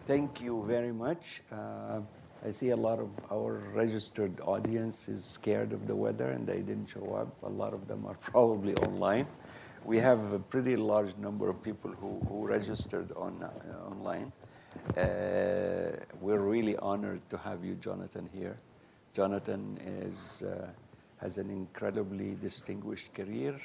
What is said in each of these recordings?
Thank you very much. I see a lot of our registered audience is scared of the weather and they didn't show up. A lot of them are probably online. We have a pretty large number of people who registered online. We're really honored to have you, Jonathan, here. Jonathan has an incredibly distinguished career,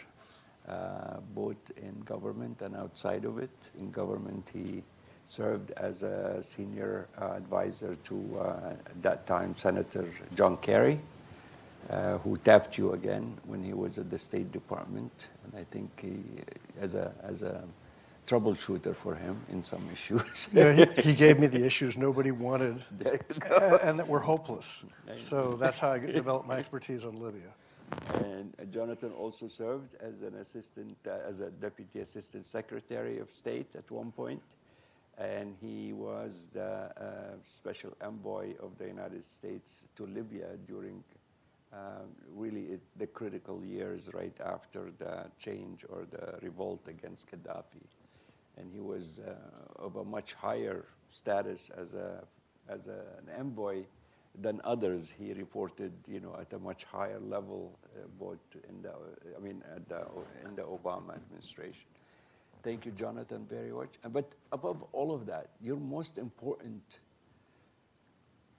both in government and outside of it. In government, he served as a senior advisor to, at that time, Senator John Kerry, who tapped you again when he was at the State Department. And I think he, as a troubleshooter for him in some issues. Yeah, he gave me the issues nobody wanted There you go. and that were hopeless. So that's how I developed my expertise on Libya. And Jonathan also served as an assistant, as a deputy assistant secretary of state at one point. And he was the special envoy of the United States to Libya during really the critical years right after the change or the revolt against Gaddafi. And he was of a much higher status as an envoy than others. He reported, at a much higher level, both in the Obama administration. Thank you, Jonathan, very much. But above all of that, your most important,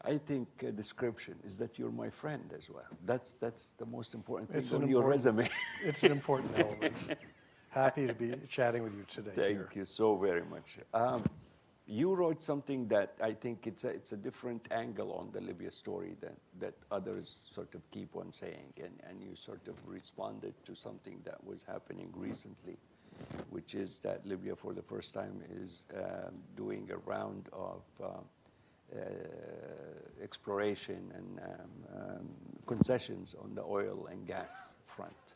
I think, description is that you're my friend as well. That's the most important thing on your resume. It's an important element. Happy to be chatting with you today. Thank you so very much. You wrote something that I think it's a different angle on the Libya story that others sort of keep on saying, and you sort of responded to something that was happening recently, which is that Libya for the first time is doing a round of exploration and concessions on the oil and gas front.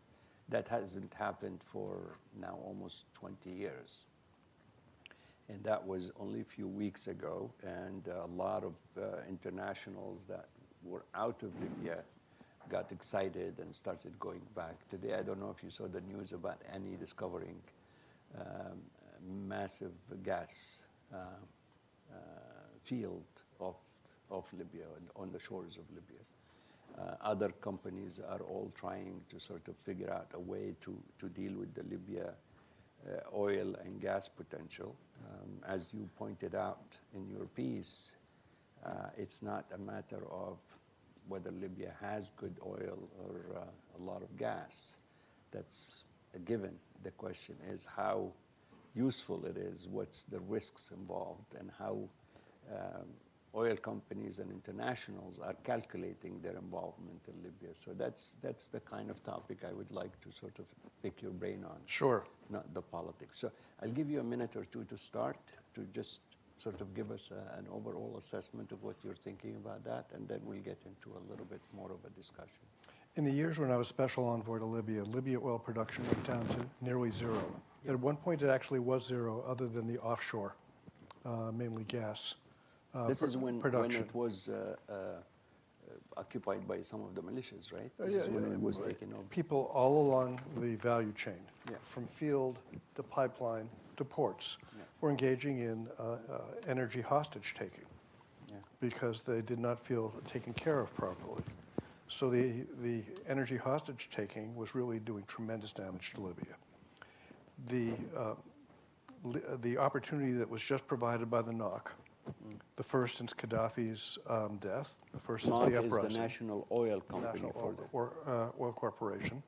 That hasn't happened for now almost 20 years. And that was only a few weeks ago, and a lot of internationals that were out of Libya got excited and started going back. Today, I don't know if you saw the news about Annie discovering massive gas field of Libya, on the shores of Libya. Other companies are all trying to sort of figure out a way to deal with the Libya oil and gas potential. As you pointed out in your piece, it's not a matter of whether Libya has good oil or a lot of gas. That's a given. The question is how useful it is, what's the risks involved, and how oil companies and internationals are calculating their involvement in Libya. So that's the kind of topic I would like to sort of pick your brain on. Sure. Not the politics. So I'll give you a minute or two to start, to just sort of give us an overall assessment of what you're thinking about that, and then we'll get into a little bit more of a discussion. In the years when I was special envoy to Libya, Libya oil production went down to nearly zero. At one point, it actually was zero, other than the offshore, mainly gas. This is when it was occupied by some of the militias, right? This is when it was taken over. People all along the value chain, Yeah. from field to pipeline to ports, were engaging in energy hostage taking because they did not feel taken care of properly. So the energy hostage taking was really doing tremendous damage to Libya. The opportunity that was just provided by the NOC, the first since Gaddafi's death, the first since the uprising. Is the National Oil Company Oil Corporation,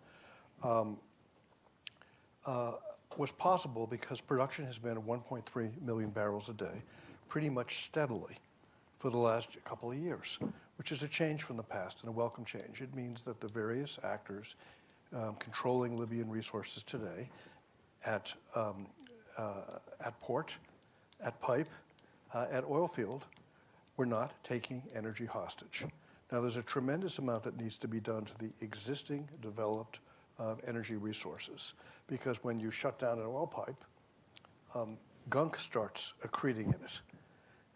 was possible because production has been at 1.3 million barrels a day pretty much steadily for the last couple of years, which is a change from the past and a welcome change. It means that the various actors controlling Libyan resources today at port, at pipe, at oil field, we're not taking energy hostage. Now, there's a tremendous amount that needs to be done to the existing developed energy resources, because when you shut down an oil pipe, gunk starts accreting in it,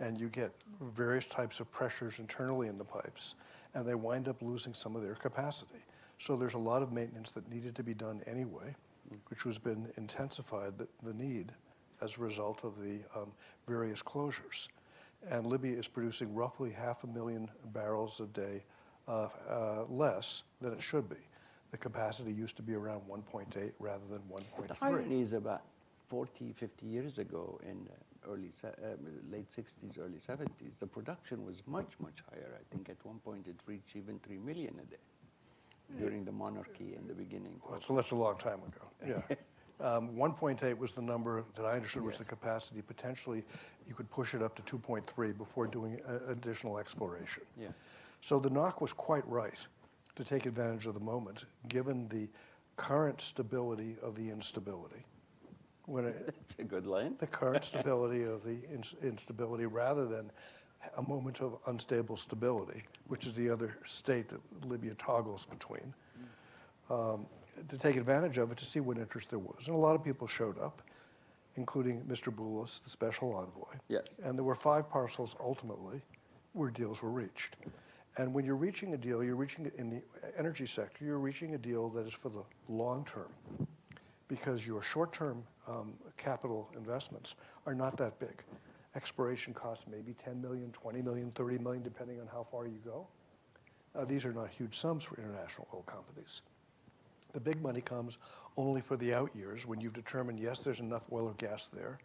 and you get various types of pressures internally in the pipes, and they wind up losing some of their capacity. So there's a lot of maintenance that needed to be done anyway, which has been intensified, the need, as a result of the various closures. and Libya is producing roughly 500,000 barrels a day less than it should be. The capacity used to be around 1.8 rather than 1.3. The irony is about 40, 50 years ago in late 60s, early 70s, the production was much, much higher. I think at one point it reached even 3 million a day during the monarchy in the beginning. Well, so that's a long time ago, yeah. 1.8 was the number that I understood was the capacity. Potentially, you could push it up to 2.3 before doing additional exploration. Yeah. So the NOC was quite right to take advantage of the moment, given the current stability of the instability. That's a good line. The current stability of the instability rather than a moment of unstable stability, which is the other state that Libya toggles between. To take advantage of it, to see what interest there was. And a lot of people showed up, including Mr. Boulos, the special envoy. Yes. And there were 5 parcels ultimately where deals were reached. And when you're reaching a deal, you're reaching in the energy sector, you're reaching a deal that is for the long term, because your short-term capital investments are not that big. Exploration costs maybe 10 million, 20 million, 30 million, depending on how far you go. These are not huge sums for international oil companies. The big money comes only for the out years when you've determined, yes, there's enough oil or gas there.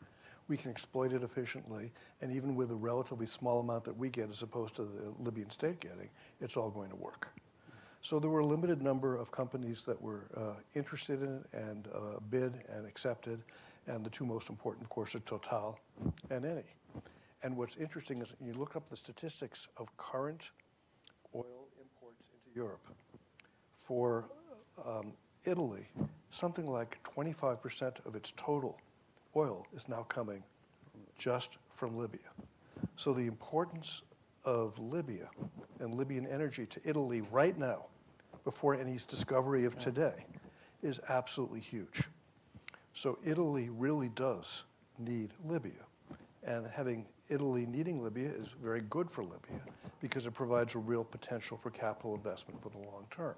We can exploit it efficiently, and even with a relatively small amount that we get as opposed to the Libyan state getting, it's all going to work. So there were a limited number of companies that were interested in it and bid and accepted, and the 2 most important, of course, are Total and Eni. And what's interesting is you look up the statistics of current oil imports into Europe. For Italy, something like 25% of its total oil is now coming just from Libya. So the importance of Libya and Libyan energy to Italy right now, before Eni's discovery of today, is absolutely huge. So Italy really does need Libya. And having Italy needing Libya is very good for Libya because it provides a real potential for capital investment for the long term.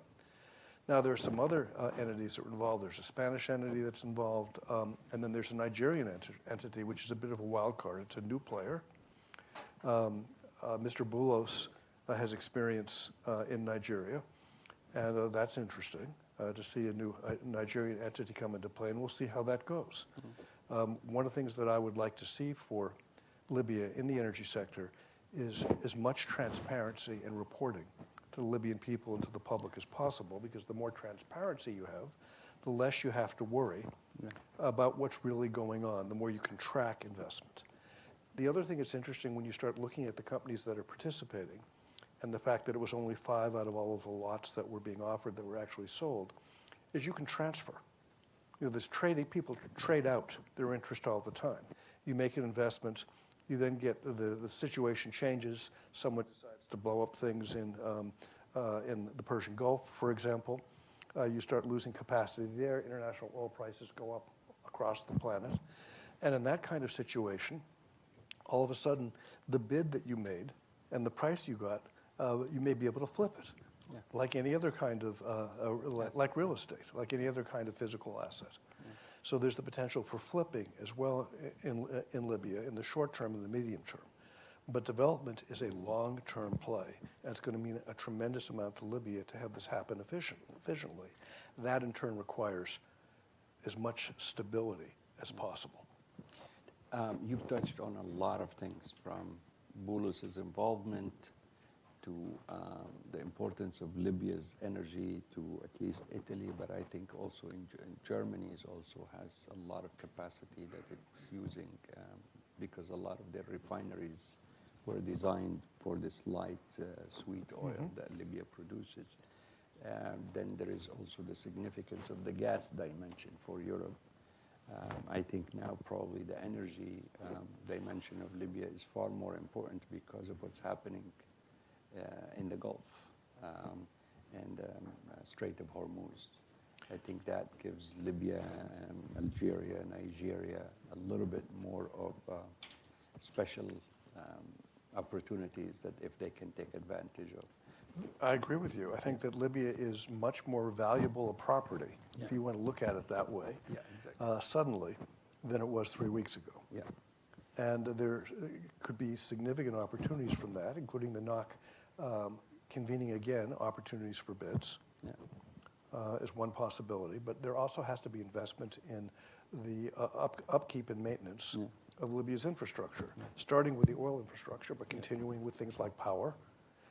Now, there are some other entities that are involved. There's a Spanish entity that's involved, and then there's a Nigerian entity, which is a bit of a wild card. It's a new player. Mr. Boulos has experience in Nigeria, and that's interesting to see a new Nigerian entity come into play, and we'll see how that goes. One of the things that I would like to see for Libya in the energy sector is as much transparency and reporting to the Libyan people and to the public as possible, because the more transparency you have, the less you have to worry about what's really going on, the more you can track investment. The other thing that's interesting when you start looking at the companies that are participating and the fact that it was only 5 out of all of the lots that were being offered that were actually sold, is you can transfer. You know, this trading, people trade out their interest all the time. You make an investment, you then get the situation changes, someone decides to blow up things in the Persian Gulf, for example. You start losing capacity there, international oil prices go up across the planet. And in that kind of situation, all of a sudden, the bid that you made and the price you got, you may be able to flip it. Yeah. Like any other kind of, like real estate, like any other kind of physical asset. Yeah. So there's the potential for flipping as well in Libya in the short term and the medium term. But development is a long-term play, and it's going to mean a tremendous amount to Libya to have this happen efficiently. That, in turn, requires as much stability as possible. You've touched on a lot of things, from Boulos' involvement to the importance of Libya's energy to at least Italy, but I think also in Germany also has a lot of capacity that it's using because a lot of their refineries were designed for this light, sweet oil that Libya produces. Then there is also the significance of the gas dimension for Europe. I think now probably the energy dimension of Libya is far more important because of what's happening in the Gulf and Strait of Hormuz. I think that gives Libya, Algeria, Nigeria a little bit more of special opportunities that if they can take advantage of. I agree with you. I think that Libya is much more valuable a property, if you want to look at it that way, suddenly, than it was 3 weeks ago. Yeah. And there could be significant opportunities from that, including the NOC convening again opportunities for bids. Yeah. Is one possibility, but there also has to be investment in the upkeep and maintenance of Libya's infrastructure, starting with the oil infrastructure, but continuing with things like power.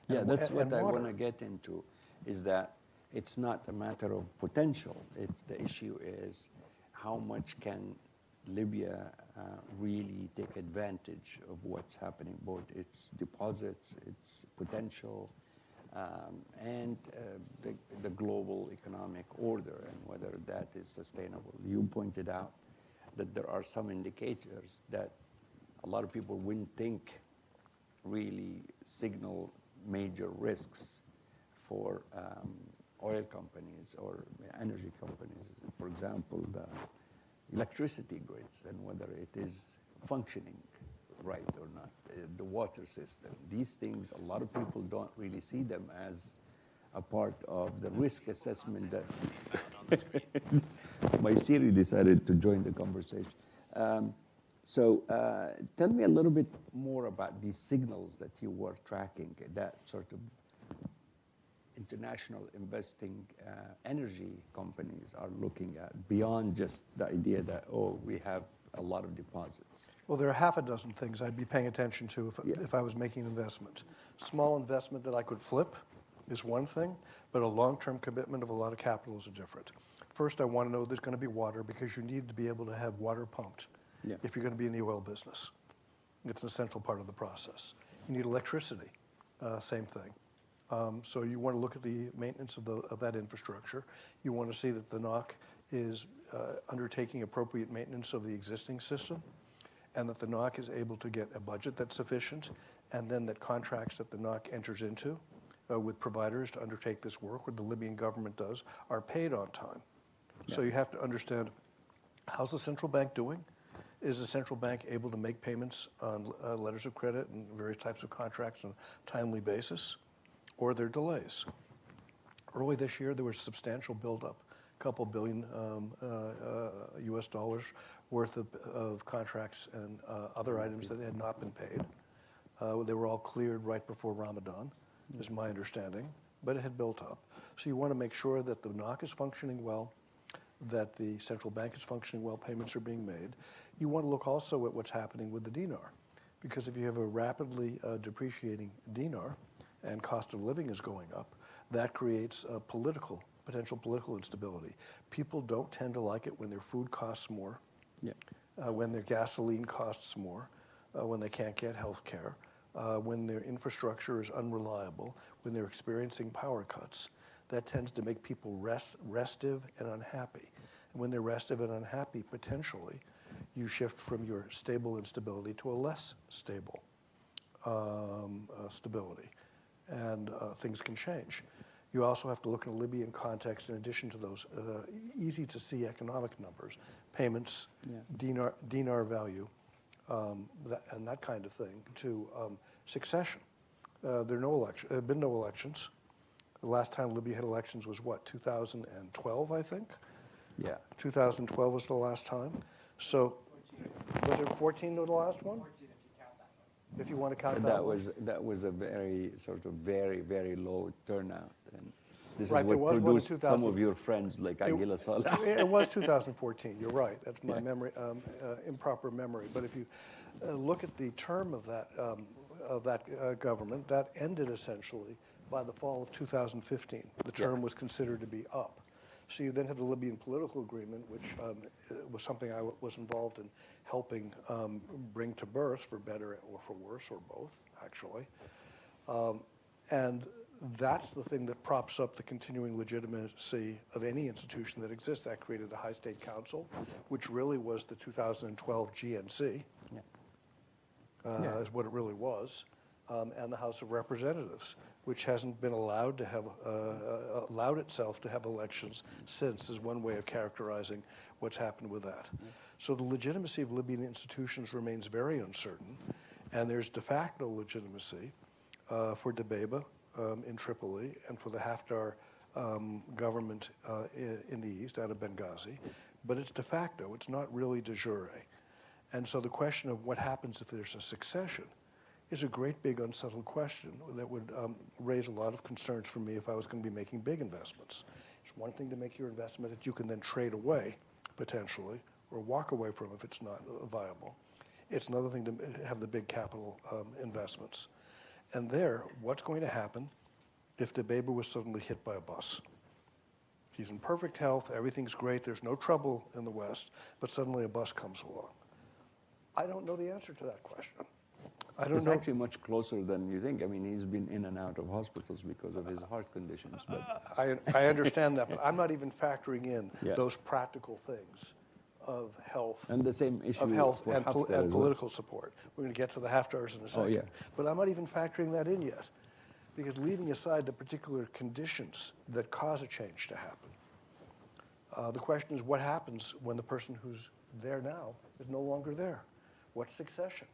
Yeah, that's what I water. want to get into, is that it's not a matter of potential. The issue is how much can Libya really take advantage of what's happening, both its deposits, its potential, and the global economic order, and whether that is sustainable. You pointed out that there are some indicators that a lot of people wouldn't think really signal major risks for oil companies or energy companies. For example, the electricity grids and whether it is functioning right or not, the water system. These things, a lot of people don't really see them as a part of the risk assessment that my Siri decided to join the conversation. So tell me a little bit more about these signals that you were tracking, that sort of international investing energy companies are looking at, beyond just the idea that, oh, we have a lot of deposits. Well, there are half a dozen things I'd be paying attention to if I was making an investment. Small investment that I could flip is one thing, but a long-term commitment of a lot of capital is a different. First, I want to know there's going to be water, because you need to be able to have water pumped if you're going to be in the oil business. It's an essential part of the process. You need electricity, same thing. So you want to look at the maintenance of that infrastructure. You want to see that the NOC is undertaking appropriate maintenance of the existing system, and that the NOC is able to get a budget that's sufficient, and then that contracts that the NOC enters into with providers to undertake this work, what the Libyan government does, are paid on time. So you have to understand, how's the central bank doing? Is the central bank able to make payments on letters of credit and various types of contracts on a timely basis? Or are there delays? Early this year, there was substantial buildup, a couple billion US dollars worth of contracts and other items that had not been paid. They were all cleared right before Ramadan, is my understanding, but it had built up. So you want to make sure that the NOC is functioning well, that the central bank is functioning well, payments are being made. You want to look also at what's happening with the dinar, because if you have a rapidly depreciating dinar and cost of living is going up, that creates a potential political instability. People don't tend to like it when their food costs more, when their gasoline costs more, when they can't get health care, when their infrastructure is unreliable, when they're experiencing power cuts. That tends to make people restive and unhappy. And when they're restive and unhappy, potentially, you shift from your stable instability to a less stable stability. And things can change. You also have to look in a Libyan context, in addition to those easy-to-see economic numbers, payments, dinar value, and that kind of thing, to succession. There have been no elections. The last time Libya had elections was what, 2012, I think? Yeah. 2012 was the last time. So, 14. Was it 14 the last one? 14 if you count that one. If you want to count that one. That was a very, sort of very, very low turnout. And this Right, is there what was one in produced some of your friends like Aguila Saleh. It was 2014, you're right. That's my memory, improper memory. But if you look at the term of that government, that ended essentially by the fall of 2015. The term was considered to be up. So you then have the Libyan political agreement, which was something I was involved in helping bring to birth, for better or for worse, or both, actually. And that's the thing that props up the continuing legitimacy of any institution that exists. That created the High State Council, which really was the 2012 GNC, is what it really was, and the House of Representatives, which hasn't been allowed to have allowed itself to have elections since, is one way of characterizing what's happened with that. So the legitimacy of Libyan institutions remains very uncertain, and there's de facto legitimacy for Dabeiba in Tripoli and for the Haftar government in the east, out of Benghazi, but it's de facto. It's not really de jure. And so the question of what happens if there's a succession is a great big unsettled question that would raise a lot of concerns for me if I was going to be making big investments. It's one thing to make your investment that you can then trade away, potentially, or walk away from if it's not viable. It's another thing to have the big capital investments. And there, what's going to happen if the baby was suddenly hit by a bus? He's in perfect health, everything's great, there's no trouble in the West, but suddenly a bus comes along. I don't know the answer to that question. I don't It's know. actually much closer than you think. I mean, he's been in and out of hospitals because of his heart conditions. But I understand that, but I'm not even factoring in Yeah. those practical things of health. and the same issue Of health for and, Haftar as well. political support. We're going to get to the Haftars in a second. yeah. But I'm not even factoring that in yet, because leaving aside the particular conditions that cause a change to happen, the question is what happens when the person who's there now is no longer there? What's succession?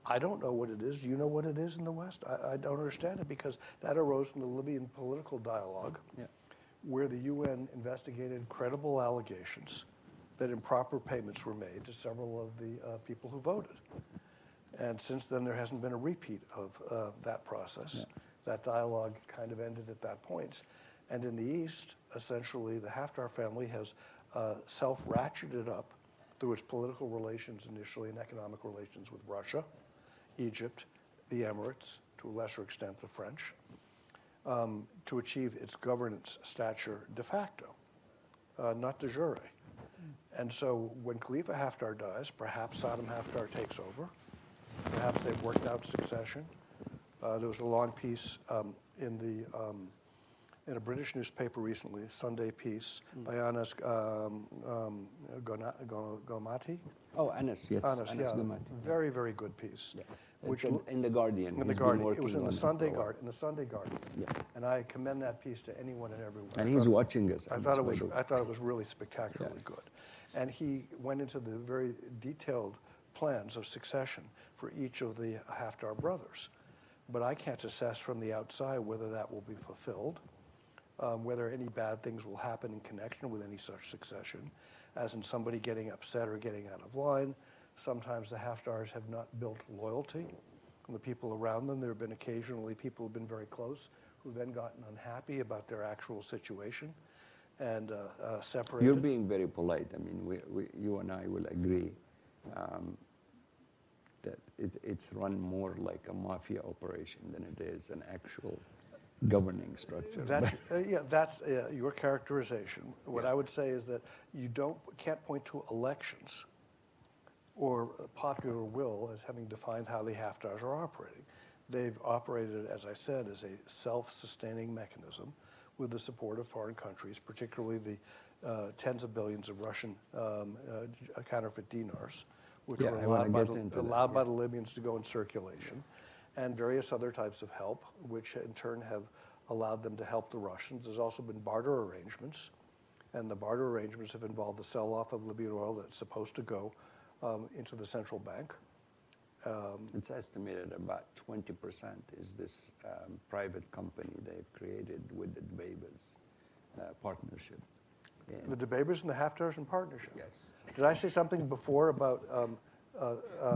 I don't know what it is. Do you know what it is in the West? I don't understand it, because that arose from the Libyan political dialogue, Yeah. where the UN investigated credible allegations that improper payments were made to several of the people who voted. And since then, there hasn't been a repeat of that process. Yeah. That dialogue kind of ended at that point. And in the East, essentially, the Haftar family has self-ratcheted up through its political relations initially and economic relations with Russia, Egypt, the Emirates, to a lesser extent the French, to achieve its governance stature de facto, not de jure. And so when Khalifa Haftar dies, perhaps Saddam Haftar takes over. Perhaps they've worked out succession. There was a long piece in a British newspaper recently, a Sunday piece, by Anas Gomati. Oh, Anas, yes. Anas, yeah. Gomati. Very, very good piece. Yeah. Which In the Guardian. in the He's been Guardian. It working was in on the it Sunday for a while. Guardian. In the Sunday Guardian. Yeah. And I commend that piece to anyone and everyone. And I he's thought- watching us. I Anas, thought it by was. the way. I thought it was really spectacularly good, and he went into the very detailed plans of succession for each of the Haftar brothers. But I can't assess from the outside whether that will be fulfilled, whether any bad things will happen in connection with any such succession, as in somebody getting upset or getting out of line. Sometimes the Haftars have not built loyalty from the people around them. There have been occasionally people who have been very close who've then gotten unhappy about their actual situation and separated. You're being very polite. I mean, you and I will agree that it's run more like a mafia operation than it is an actual governing structure. That's your characterization. What I would say is that you can't point to elections or popular will as having defined how the Haftars are operating. They've operated, as I said, as a self-sustaining mechanism with the support of foreign countries, particularly the tens of billions of Russian counterfeit dinars, which were allowed by the Libyans to go in circulation, and various other types of help, which in turn have allowed them to help the Russians. There's also been barter arrangements, and the barter arrangements have involved the sell-off of Libyan oil that's supposed to go into the central bank. It's estimated about 20% is this private company they've created with the Dbeibas partnership. The Dbeibas and the Haftars in partnership. Yes. Did I say something before about?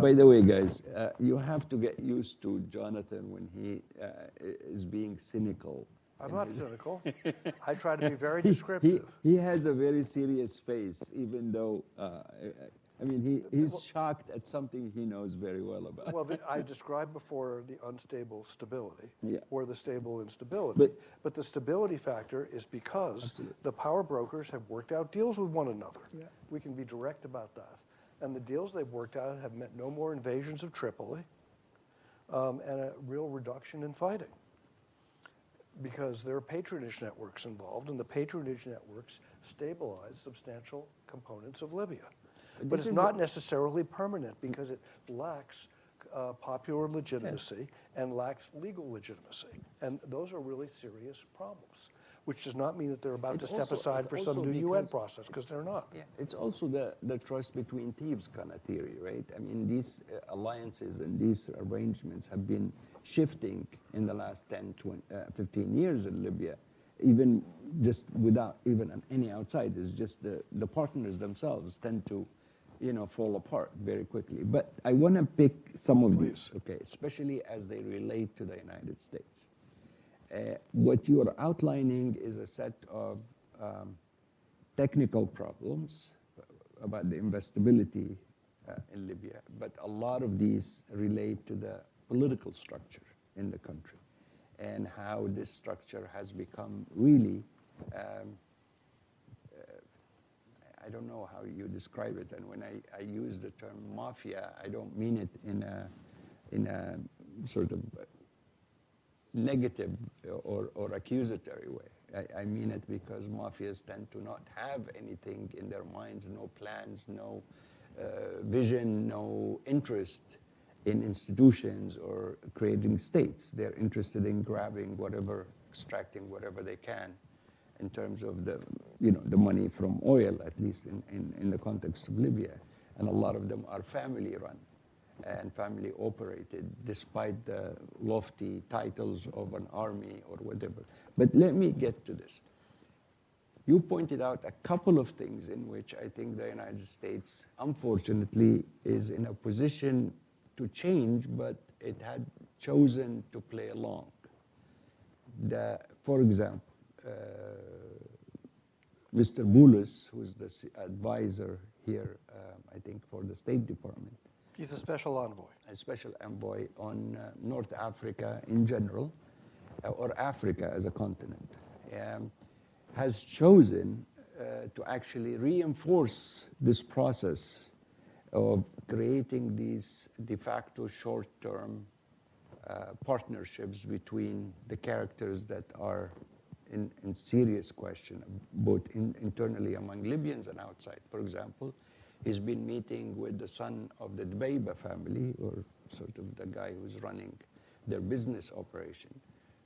By the way, guys, you have to get used to Jonathan when he is being cynical. I'm not cynical. I try to be very descriptive. He has a very serious face, even though, I mean, he's shocked at something he knows very well about. Well, I described before the unstable stability Yeah. or the stable instability. But the stability factor is because Absolutely. the power brokers have worked out deals with one another. Yeah. We can be direct about that. And the deals they've worked out have meant no more invasions of Tripoli and a real reduction in fighting, because there are patronage networks involved, and the patronage networks stabilize substantial components of Libya. But it's not necessarily permanent, because it lacks popular legitimacy and lacks legal legitimacy. And those are really serious problems, which does not mean that they're about to step aside for some new UN process, because they're not. Yeah, it's also the trust between thieves kind of theory, right? I mean, these alliances and these arrangements have been shifting in the last 10, 20, 15 years in Libya, even just without even any outsiders. Just the partners themselves tend to fall apart very quickly. But I want to pick some of these, Please. okay, especially as they relate to the United States. What you are outlining is a set of technical problems about the investability in Libya, but a lot of these relate to the political structure in the country and how this structure has become really, I don't know how you describe it, and when I use the term mafia, I don't mean it in a sort of negative or accusatory way. I mean it because mafias tend to not have anything in their minds, no plans, no vision, no interest in institutions or creating states. They're interested in grabbing whatever, extracting whatever they can in terms of the money from oil, at least in the context of Libya. And a lot of them are family run and family operated, despite the lofty titles of an army or whatever. But let me get to this. You pointed out a couple of things in which I think the United States, unfortunately, is in a position to change, but it had chosen to play along. For example, Mr. Boulos, who's the advisor here, I think, for the State Department. He's a special envoy. A special envoy on North Africa in general, or Africa as a continent, has chosen to actually reinforce this process of creating these de facto short-term partnerships between the characters that are in serious question, both internally among Libyans and outside. For example, he's been meeting with the son of the Dbeiba family, or sort of the guy who's running their business operation,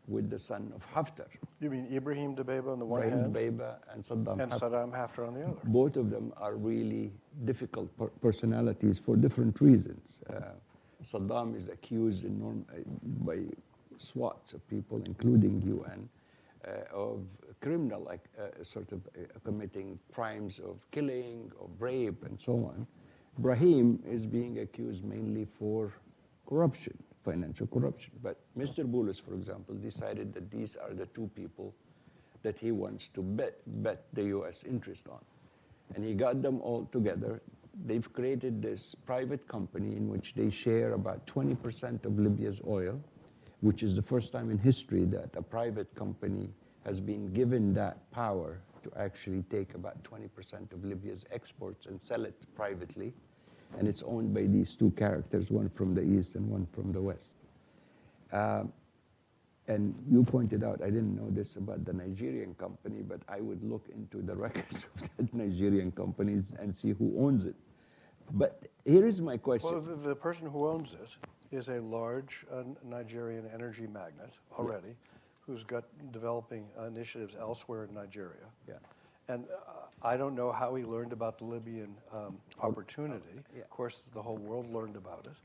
with the son of Haftar. You mean Ibrahim Dbeiba on the one Ibrahim hand? Dbeiba and Saddam and Haftar. Saddam Haftar on the other. Both of them are really difficult personalities for different reasons. Saddam is accused by swaths of people, including UN, of criminal, committing crimes of killing, of rape, and so on. Ibrahim is being accused mainly for corruption, financial corruption. But Mr. Boulos, for example, decided that these are the two people that he wants to bet the U.S. interest on. And he got them all together. They've created this private company in which they share about 20% of Libya's oil, which is the first time in history that a private company has been given that power to actually take about 20% of Libya's exports and sell it privately. And it's owned by these two characters, one from the east and one from the west. And you pointed out, I didn't know this about the Nigerian company, but I would look into the records of that Nigerian companies and see who owns it. But here is my question. Well, the person who owns it is a large Nigerian energy magnate already, who's got developing initiatives elsewhere in Nigeria. Yeah. And I don't know how he learned about the Libyan opportunity. Yeah. Of course, the whole world learned about it.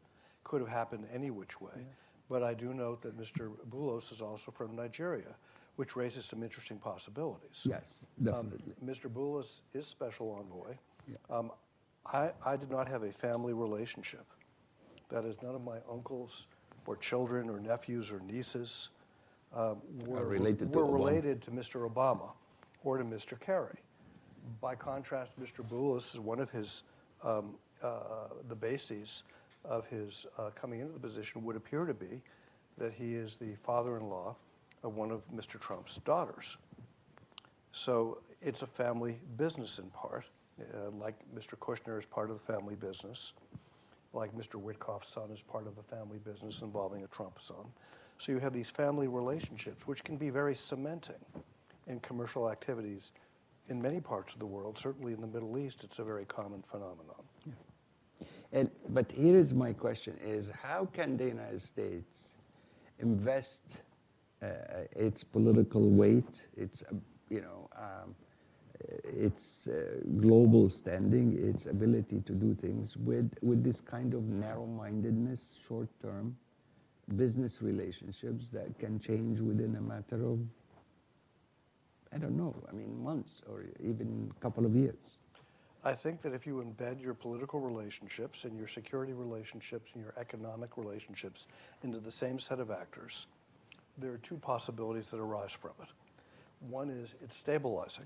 Could have happened any which way. Yeah. But I do note that Mr. Boulos is also from Nigeria, which raises some interesting possibilities. Yes, definitely. Mr. Boulos is special envoy. Yeah. I did not have a family relationship. That is, none of my uncles or children or nephews or nieces were related to Mr. Obama or to Mr. Kerry. By contrast, Mr. Boulos is one of his, the bases of his coming into the position would appear to be that he is the father-in-law of one of Mr. Trump's daughters. So it's a family business in part, like Mr. Kushner is part of the family business, like Mr. Witkoff's son is part of a family business involving a Trump son. So you have these family relationships, which can be very cementing in commercial activities in many parts of the world. Certainly in the Middle East, it's a very common phenomenon. Yeah. But here is my question, is how can the United States invest its political weight, its global standing, its ability to do things with this kind of narrow-mindedness, short-term business relationships that can change within a matter of, I don't know, I mean, months or even a couple of years? I think that if you embed your political relationships and your security relationships and your economic relationships into the same set of actors, there are two possibilities that arise from it. One is it's stabilizing,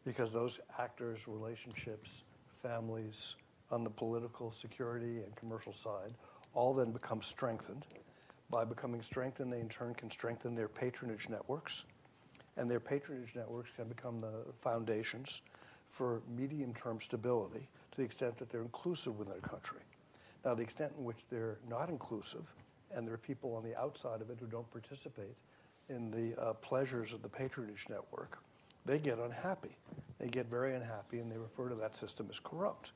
because those actors, relationships, families on the political, security, and commercial side all then become strengthened. By becoming strengthened, they in turn can strengthen their patronage networks, and their patronage networks can become the foundations for medium-term stability to the extent that they're inclusive within a country. Now, the extent in which they're not inclusive, and there are people on the outside of it who don't participate in the pleasures of the patronage network, they get unhappy. They get very unhappy, and they refer to that system as corrupt.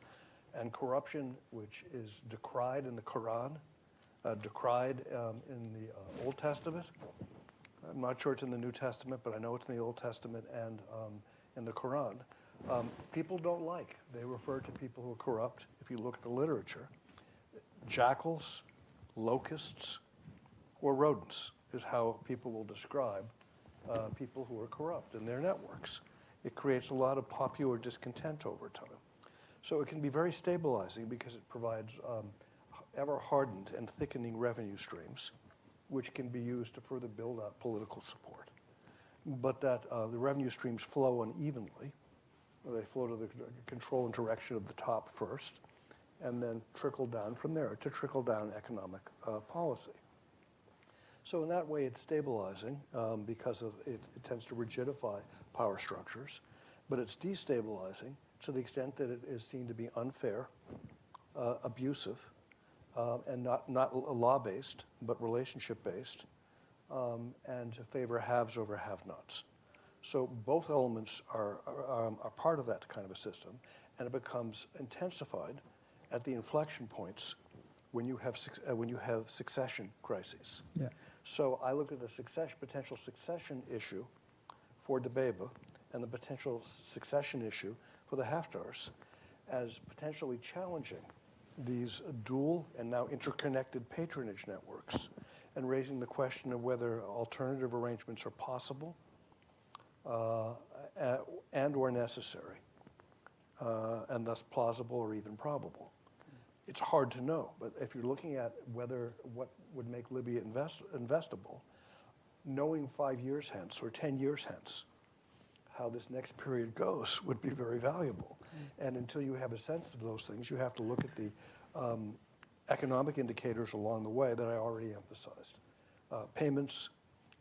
And corruption, which is decried in the Quran, decried in the Old Testament. I'm not sure it's in the New Testament, but I know it's in the Old Testament and in the Quran. People don't like. They refer to people who are corrupt, if you look at the literature, jackals, locusts, or rodents is how people will describe people who are corrupt in their networks. It creates a lot of popular discontent over time. So it can be very stabilizing because it provides ever hardened and thickening revenue streams, which can be used to further build out political support. But that the revenue streams flow unevenly. They flow to the control and direction of the top first, and then trickle down from there to trickle down economic policy. So in that way, it's stabilizing because of it tends to rigidify power structures, but it's destabilizing to the extent that it is seen to be unfair, abusive, and not law-based, but relationship-based, and to favor haves over have-nots. So both elements are part of that kind of a system, and it becomes intensified at the inflection points when you have succession crises. Yeah. So I look at the potential succession issue for Dbeiba and the potential succession issue for the Haftars as potentially challenging these dual and now interconnected patronage networks and raising the question of whether alternative arrangements are possible and or necessary, and thus plausible or even probable. It's hard to know, but if you're looking at what would make Libya investable, knowing 5 years hence or 10 years hence how this next period goes would be very valuable. And until you have a sense of those things, you have to look at the economic indicators along the way that I already emphasized. Payments,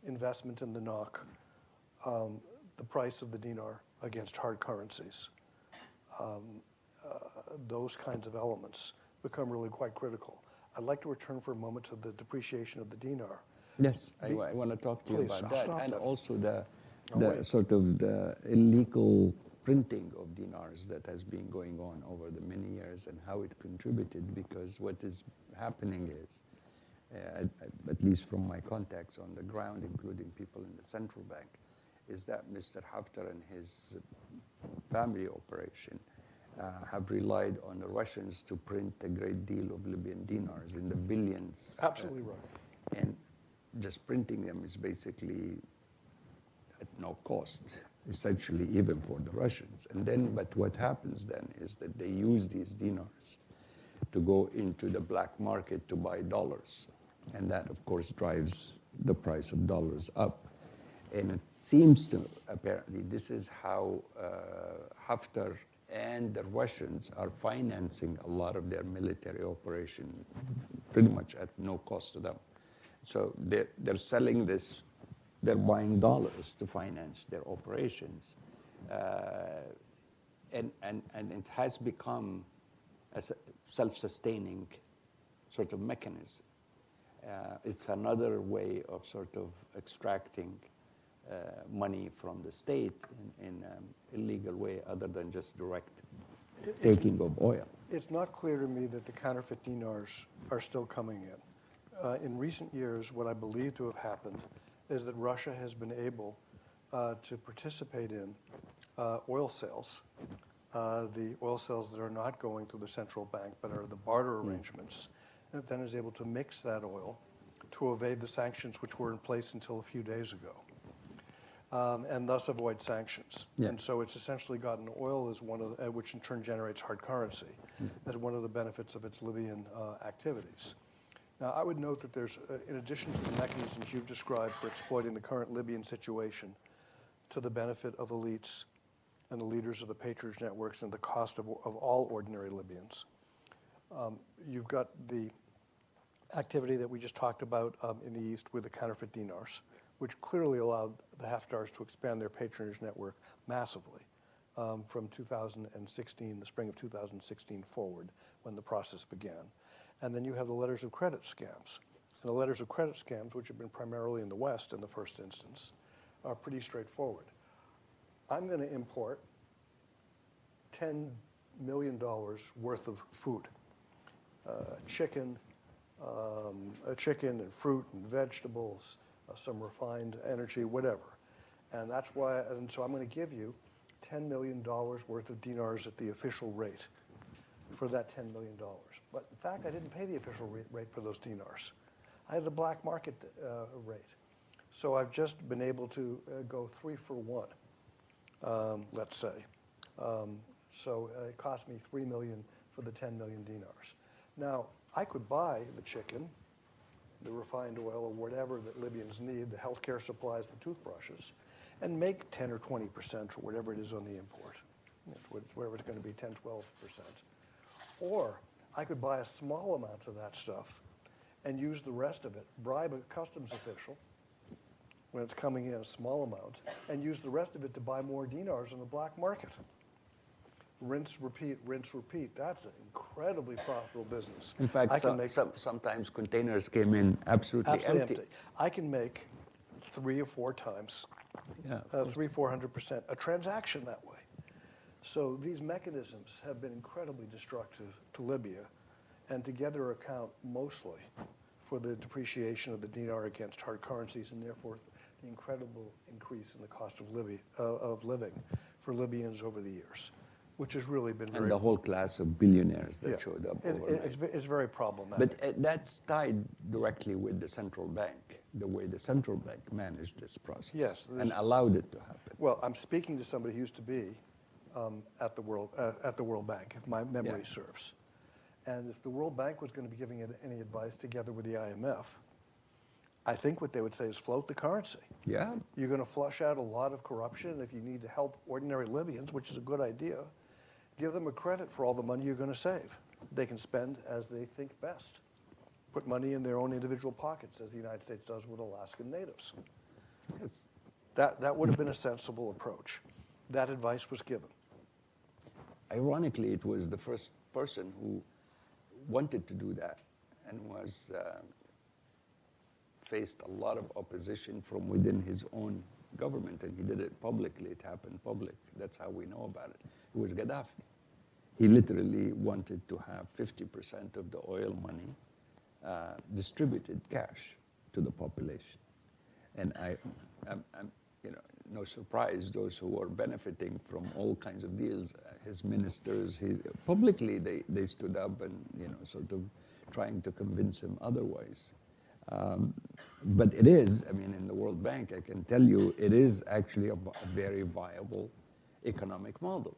investment in the NOC, the price of the dinar against hard currencies. Those kinds of elements become really quite critical. I'd like to return for a moment to the depreciation of the dinar. Yes, I want to talk to you Please, about I'll that. stop And that. also the wait. sort of the illegal printing of dinars that has been going on over the many years and how it contributed, because what is happening is, at least from my contacts on the ground, including people in the central bank, is that Mr. Haftar and his family operation have relied on the Russians to print a great deal of Libyan dinars in the billions. Absolutely right. And just printing them is basically at no cost, essentially, even for the Russians. And then, but what happens then is that they use these dinars to go into the black market to buy dollars. And that, of course, drives the price of dollars up. And it seems to, apparently, this is how Haftar and the Russians are financing a lot of their military operation pretty much at no cost to them. So they're selling this, they're buying dollars to finance their operations. And it has become a self-sustaining sort of mechanism. It's another way of sort of extracting money from the state in an illegal way other than just direct taking of oil. It's not clear to me that the counterfeit dinars are still coming in. In recent years, what I believe to have happened is that Russia has been able to participate in oil sales, the oil sales that are not going through the central bank but are the barter arrangements, and then is able to mix that oil to evade the sanctions which were in place until a few days ago. and thus avoid sanctions. Yeah. And so it's essentially gotten oil as one of the, which in turn generates hard currency, as one of the benefits of its Libyan activities. Now, I would note that there's, in addition to the mechanisms you've described for exploiting the current Libyan situation to the benefit of elites and the leaders of the patronage networks and the cost of all ordinary Libyans, you've got the activity that we just talked about in the East with the counterfeit dinars, which clearly allowed the Haftars to expand their patronage network massively from 2016, the spring of 2016 forward, when the process began. And then you have the letters of credit scams. And the letters of credit scams, which have been primarily in the West in the first instance, are pretty straightforward. I'm going to import $10 million worth of food, chicken and fruit and vegetables, some refined energy, whatever. And that's why, and so I'm going to give you $10 million worth of dinars at the official rate for that $10 million. But in fact, I didn't pay the official rate for those dinars. I had the black market rate. So I've just been able to go 3 for 1, let's say. So it cost me $3 million for the 10 million dinars. Now, I could buy the chicken, the refined oil, or whatever that Libyans need, the healthcare supplies, the toothbrushes, and make 10 or 20% or whatever it is on the import. It's whatever it's going to be, 10, 12%. Or I could buy a small amount of that stuff and use the rest of it, bribe a customs official when it's coming in a small amount, and use the rest of it to buy more dinars on the black market. Rinse, repeat, rinse, repeat. That's an incredibly profitable business. In fact, sometimes containers came in absolutely empty. I can make 3 or 4 times, 400% a transaction that way. So these mechanisms have been incredibly destructive to Libya, and together account mostly for the depreciation of the dinar against hard currencies, and therefore the incredible increase in the cost of living for Libyans over the years, which has really been very... And the whole class of billionaires that showed up overnight. It's very problematic. But that's tied directly with the central bank, the way the central bank managed this process. Yes. And allowed it to happen. Well, I'm speaking to somebody who used to be at the World Bank, if my memory serves. And if the World Bank was going to be giving it any advice together with the IMF, I think what they would say is float the currency. Yeah. You're going to flush out a lot of corruption. If you need to help ordinary Libyans, which is a good idea, give them a credit for all the money you're going to save. They can spend as they think best. Put money in their own individual pockets, as the United States does with Alaskan natives. Yes. That would have been a sensible approach. That advice was given. Ironically, it was the first person who wanted to do that and was faced a lot of opposition from within his own government, and he did it publicly. It happened public. That's how we know about it. It was Gaddafi. He literally wanted to have 50% of the oil money distributed cash to the population. And I'm no surprise, those who are benefiting from all kinds of deals, his ministers, publicly they stood up and sort of trying to convince him otherwise. But it is, in the World Bank, I can tell you, it is actually a very viable economic model,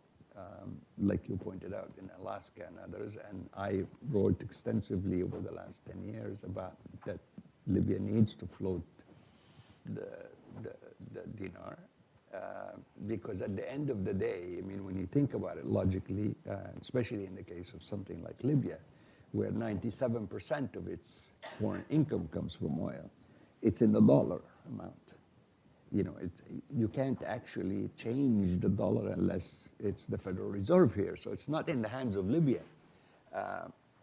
like you pointed out in Alaska and others. And I wrote extensively over the last 10 years about that Libya needs to float the dinar, because at the end of the day, when you think about it logically, especially in the case of something like Libya, where 97% of its foreign income comes from oil, it's in the dollar amount. You can't actually change the dollar unless it's the Federal Reserve here. So it's not in the hands of Libya.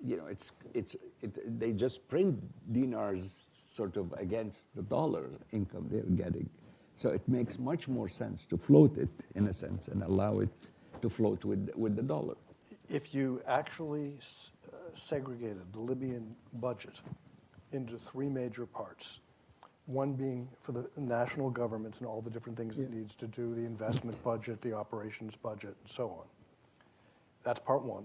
They just print dinars sort of against the dollar income they're getting. So it makes much more sense to float it, in a sense, and allow it to float with the dollar. If you actually segregated the Libyan budget into 3 major parts, one being for the national government and all the different things it needs to do, the investment budget, the operations budget, and so on. That's part 1.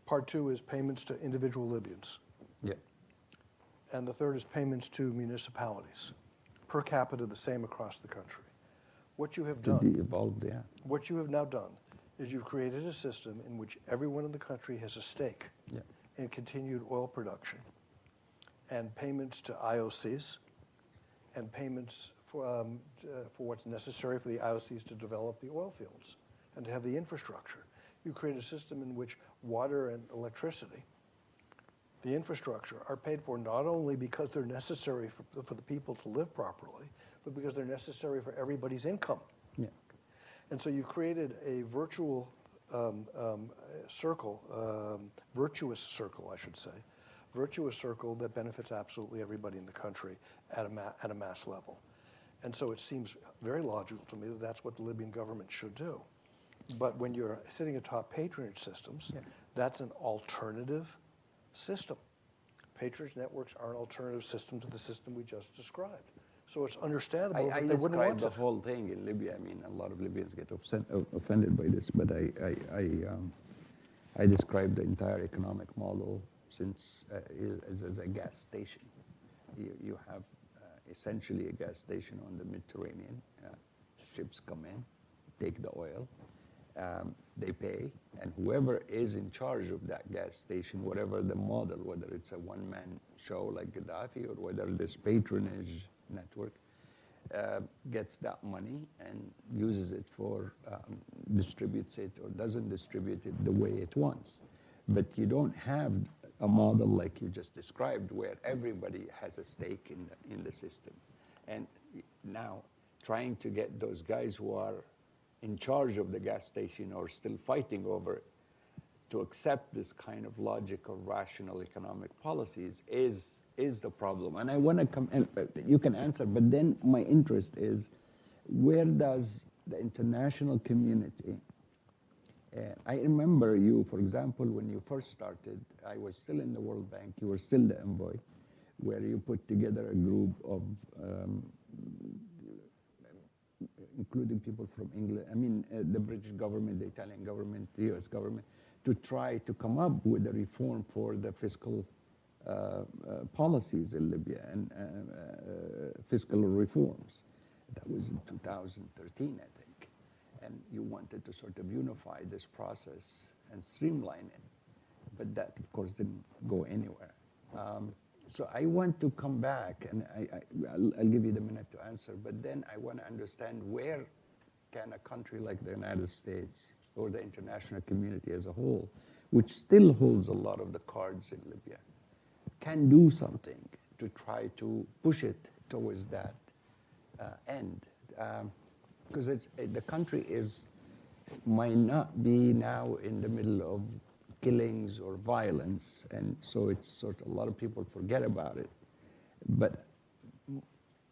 Part 2 is payments to individual Libyans. Yeah. And the third is payments to municipalities, per capita the same across the country. What you have to done, be evolved, yeah. what you have now done is you've created a system in which everyone in the country has a stake Yeah. in continued oil production and payments to IOCs and payments for what's necessary for the IOCs to develop the oil fields and to have the infrastructure. You create a system in which water and electricity, the infrastructure, are paid for not only because they're necessary for the people to live properly, but because they're necessary for everybody's income. Yeah. And so you created a virtual circle, virtuous circle, I should say, virtuous circle that benefits absolutely everybody in the country at a mass level. And so it seems very logical to me that that's what the Libyan government should do. But when you're sitting atop patronage systems, Yeah. that's an alternative system. Patronage networks are an alternative system to the system we just described. So it's understandable I that they wouldn't want described the it. whole thing in Libya. I mean, a lot of Libyans get Offended by this, but I describe the entire economic model since as a gas station. You have essentially a gas station on the Mediterranean. Ships come in, take the oil, they pay, and whoever is in charge of that gas station, whatever the model, whether it's a one-man show like Gaddafi or whether this patronage network, gets that money and uses it for, distributes it or doesn't distribute it the way it wants. But you don't have a model like you just described where everybody has a stake in the system. And now trying to get those guys who are in charge of the gas station or still fighting over it to accept this kind of logical, rational economic policies is the problem. And I want to come, and you can answer, but then my interest is, where does the international community, I remember you, for example, when you first started, I was still in the World Bank, you were still the envoy, where you put together a group of, including people from England, I mean, the British government, the Italian government, the US government, to try to come up with a reform for the fiscal policies in Libya and fiscal reforms. That was in 2013, I think. And you wanted to sort of unify this process and streamline it. But that, of course, didn't go anywhere. So I want to come back, and I'll give you the minute to answer, but then I want to understand, where can a country like the United States or the international community as a whole, which still holds a lot of the cards in Libya, can do something to try to push it towards that end? Because the country might not be now in the middle of killings or violence, and so it's sort of, a lot of people forget about it. But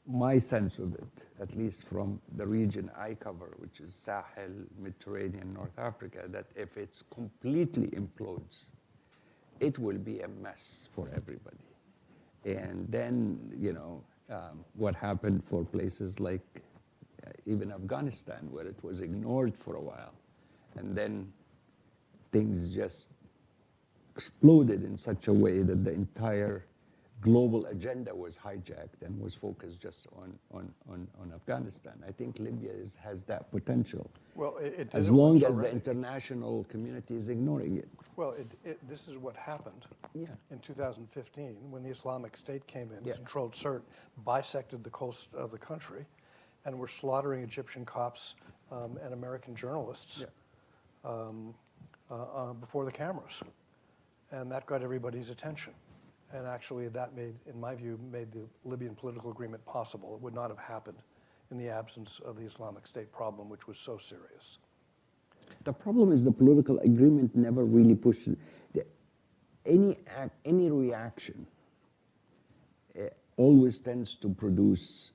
my sense of it, at least from the region I cover, which is Sahel, Mediterranean, North Africa, that if it's completely implodes, it will be a mess for everybody. And then, what happened for places like even Afghanistan, where it was ignored for a while, and then things just exploded in such a way that the entire global agenda was hijacked and was focused just on Afghanistan. I think Libya has that potential. Well, it as did long as already. the international community is ignoring it. Well, this is what happened in 2015 when the Islamic State came in, controlled Sirte, bisected the coast of the country, and were slaughtering Egyptian cops and American journalists before the cameras. And that got everybody's attention. And actually that in my view, made the Libyan political agreement possible. It would not have happened in the absence of the Islamic State problem, which was so serious. The problem is the political agreement never really pushed it. Any reaction always tends to produce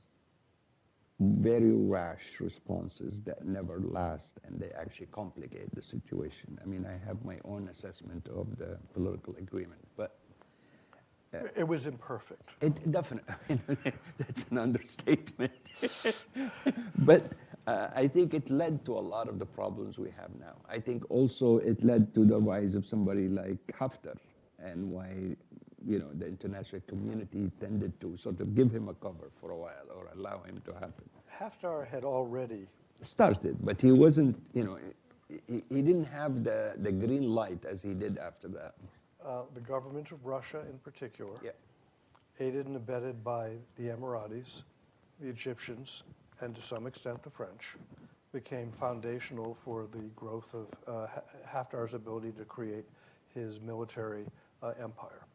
very rash responses that never last, and they actually complicate the situation. I mean, I have my own assessment of the political agreement, but it was imperfect. It definitely, that's an understatement. But I think it led to a lot of the problems we have now. I think also it led to the rise of somebody like Haftar, and why the international community tended to sort of give him a cover for a while or allow him to happen. Haftar had already started, but he wasn't, he didn't have the green light as he did after that. The government of Russia in particular, Yeah. aided and abetted by the Emiratis, the Egyptians, and to some extent the French, became foundational for the growth of Haftar's ability to create his military empire.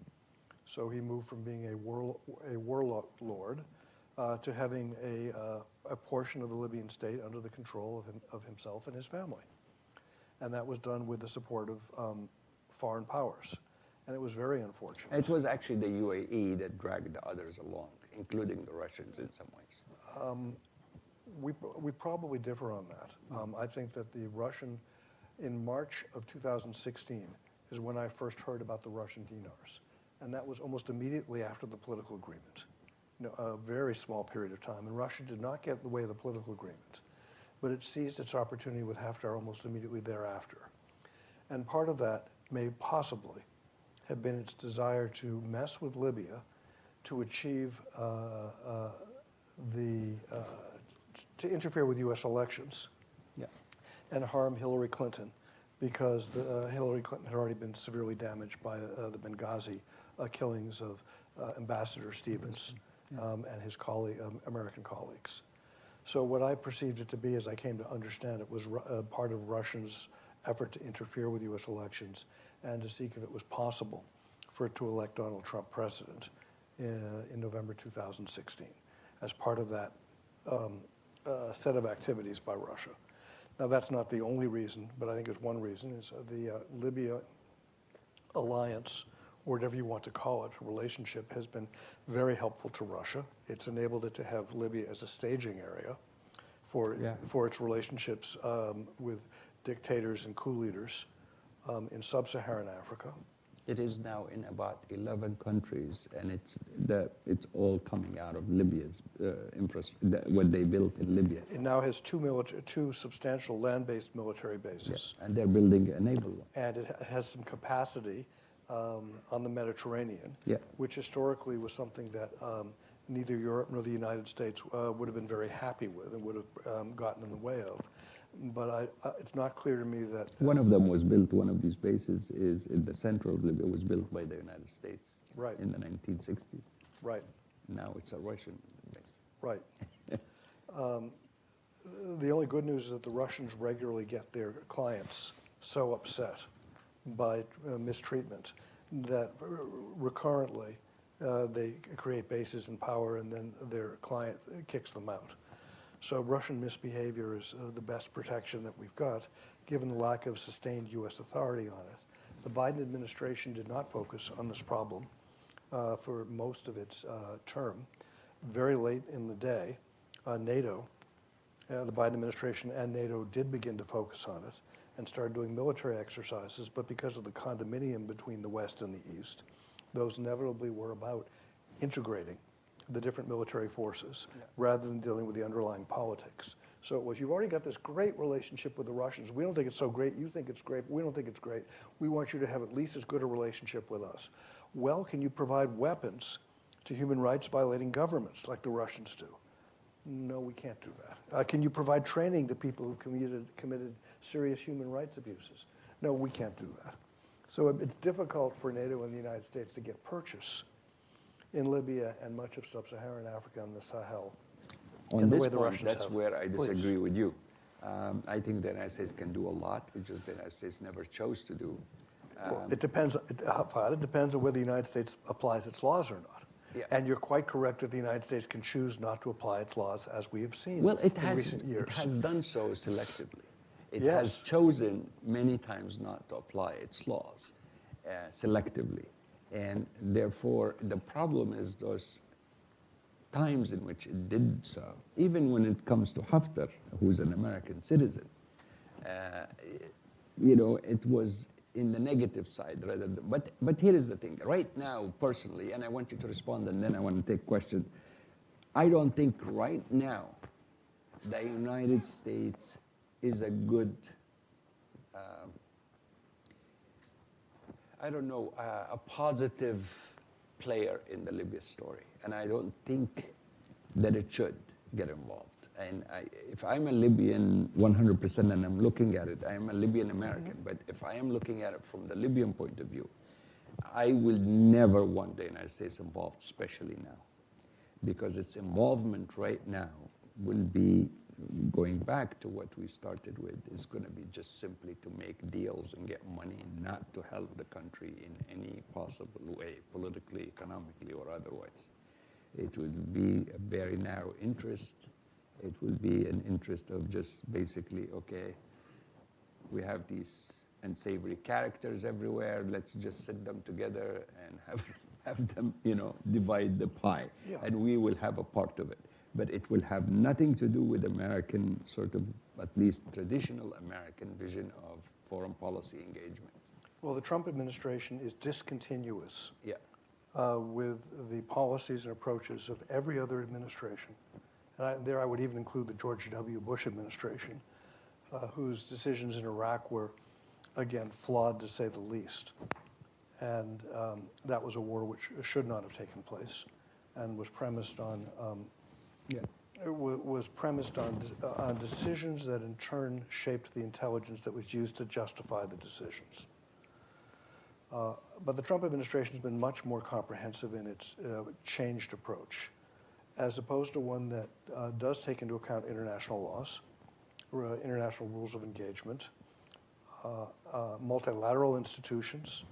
So he moved from being a warlord to having a portion of the Libyan state under the control of himself and his family. And that was done with the support of foreign powers. And it was very unfortunate. It was actually the UAE that dragged the others along, including the Russians in some ways. We probably differ on that. I think that the Russian, in March of 2016, is when I first heard about the Russian dinars. And that was almost immediately after the political agreement. A very small period of time. And Russia did not get in the way of the political agreement. But it seized its opportunity with Haftar almost immediately thereafter. And part of that may possibly have been its desire to mess with Libya to achieve to interfere with U.S. elections, Yeah. and harm Hillary Clinton, because Hillary Clinton had already been severely damaged by the Benghazi killings of Ambassador Stevens and his American colleagues. So what I perceived it to be, as I came to understand it, was part of Russia's effort to interfere with U.S. elections and to seek if it was possible for it to elect Donald Trump president in November 2016 as part of that set of activities by Russia. Now, that's not the only reason, but I think it's one reason, is the Libya alliance, or whatever you want to call it, relationship has been very helpful to Russia. It's enabled it to have Libya as a staging area for its relationships with dictators and coup leaders in sub-Saharan Africa. It is now in about 11 countries, and it's all coming out of Libya's what they built in Libya. It now has two substantial land-based military bases. Yeah, and they're building a naval one. And it has some capacity on the Mediterranean, which historically was something that neither Europe nor the United States would have been very happy with and would have gotten in the way of. But it's not clear to me that... One of them was built, one of these bases is in the center of Libya, was built by the United States in the 1960s. Right. Now it's a Russian base. Right. The only good news is that the Russians regularly get their clients so upset by mistreatment that recurrently they create bases in power and then their client kicks them out. So Russian misbehavior is the best protection that we've got, given the lack of sustained U.S. authority on it. The Biden administration did not focus on this problem for most of its term. Very late in the day, NATO, the Biden administration and NATO did begin to focus on it and started doing military exercises, but because of the condominium between the West and the East, those inevitably were about integrating the different military forces rather than dealing with the underlying politics. So it was, you've already got this great relationship with the Russians. We don't think it's so great. You think it's great. We don't think it's great. We want you to have at least as good a relationship with us. Well, can you provide weapons to human rights violating governments like the Russians do? No, we can't do that. Can you provide training to people who've committed serious human rights abuses? No, we can't do that. So it's difficult for NATO and the United States to get purchase in Libya and much of sub-Saharan Africa and the Sahel. On this point, that's where I disagree with you. I think the United States can do a lot. It's just the United States never chose to do. Well, it depends on whether the United States applies its laws or not. Yeah. And you're quite correct that the United States can choose not to apply its laws, as we have seen in recent years. It has done so selectively. It Yes. has chosen many times not to apply its laws selectively. And therefore, the problem is those times in which it did so, even when it comes to Haftar, who's an American citizen, it was in the negative side rather than, but here is the thing. Right now, personally, and I want you to respond and then I want to take questions, I don't think right now the United States is a good, a positive player in the Libya story. And I don't think that it should. get involved. And if I'm a Libyan 100% and I'm looking at it, I am a Libyan American, but if I am looking at it from the Libyan point of view, I will never want the United States involved, especially now, because its involvement right now will be, going back to what we started with, is going to be just simply to make deals and get money, not to help the country in any possible way, politically, economically, or otherwise. It will be a very narrow interest. It will be an interest of just basically, okay, we have these unsavory characters everywhere. Let's just sit them together and have them, divide the pie, and we will have a part of it. But it will have nothing to do with American sort of, at least traditional American vision of foreign policy engagement. Well, the Trump administration is discontinuous Yeah. with the policies and approaches of every other administration. And there I would even include the George W. Bush administration, whose decisions in Iraq were, again, flawed to say the least. And that was a war which should not have taken place and was premised on on decisions that in turn shaped the intelligence that was used to justify the decisions. But the Trump administration has been much more comprehensive in its changed approach, as opposed to one that does take into account international laws, international rules of engagement, multilateral institutions,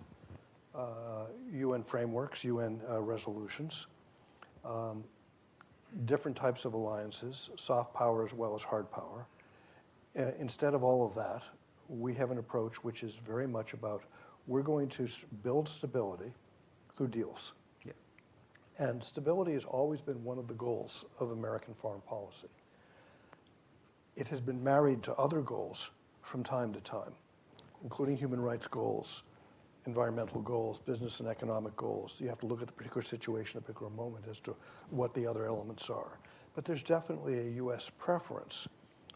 UN frameworks, UN resolutions, different types of alliances, soft power as well as hard power. Instead of all of that, we have an approach which is very much about, we're going to build stability through deals. Yeah. And stability has always been one of the goals of American foreign policy. It has been married to other goals from time to time, including human rights goals, environmental goals, business and economic goals. You have to look at the particular situation, the particular moment as to what the other elements are. But there's definitely a U.S. preference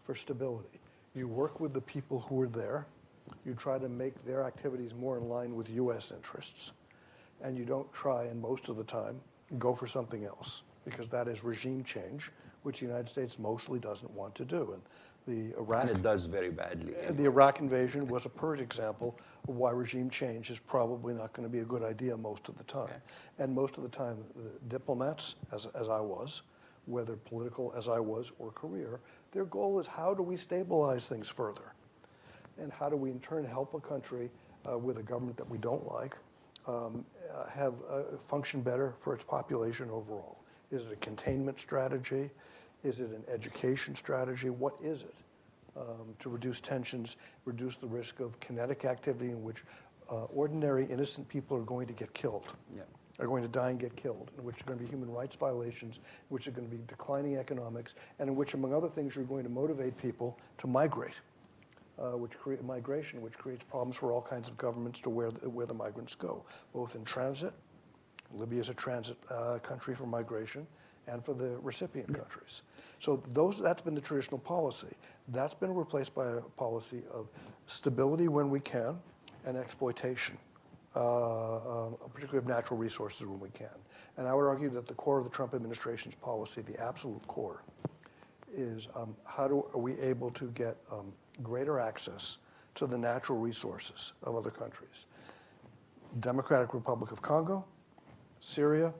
for stability. You work with the people who are there. You try to make their activities more in line with U.S. interests. And you don't try, and most of the time, go for something else, because that is regime change, which the United States mostly doesn't want to do. And the Iraq, And it does very badly. the Iraq invasion was a perfect example of why regime change is probably not going to be a good idea most of the time. Yeah. And most of the time, the diplomats, as I was, whether political as I was or career, their goal is how do we stabilize things further? And how do we in turn help a country with a government that we don't like have function better for its population overall? Is it a containment strategy? Is it an education strategy? What is it? To reduce tensions, reduce the risk of kinetic activity in which ordinary innocent people are going to get killed, are going to die and get killed, in which are going to be human rights violations, in which are going to be declining economics, and in which, among other things, you're going to motivate people to migrate, which creates problems for all kinds of governments to where the migrants go, both in transit. Libya is a transit country for migration, and for the recipient countries. So that's been the traditional policy. That's been replaced by a policy of stability when we can and exploitation, particularly of natural resources when we can. And I would argue that the core of the Trump administration's policy, the absolute core, is are we able to get greater access to the natural resources of other countries. Democratic Republic of Congo, Syria,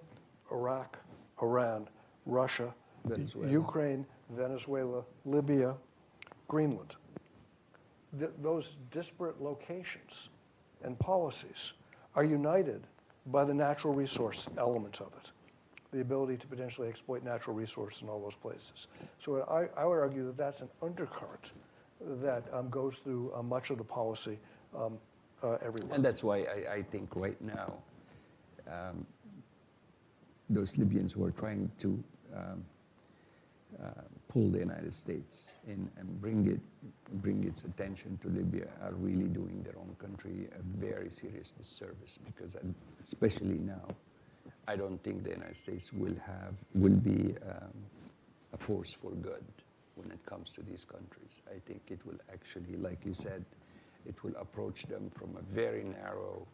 Iraq, Iran, Russia, Venezuela. Ukraine, Venezuela, Libya, Greenland. Those disparate locations and policies are united by the natural resource element of it, the ability to potentially exploit natural resources in all those places. So I would argue that that's an undercurrent that goes through much of the policy everywhere. And that's why I think right now, those Libyans who are trying to pull the United States in and bring its attention to Libya are really doing their own country a very serious disservice, because especially now, I don't think the United States will be a force for good when it comes to these countries. I think it will actually, like you said, it will approach them from a very narrow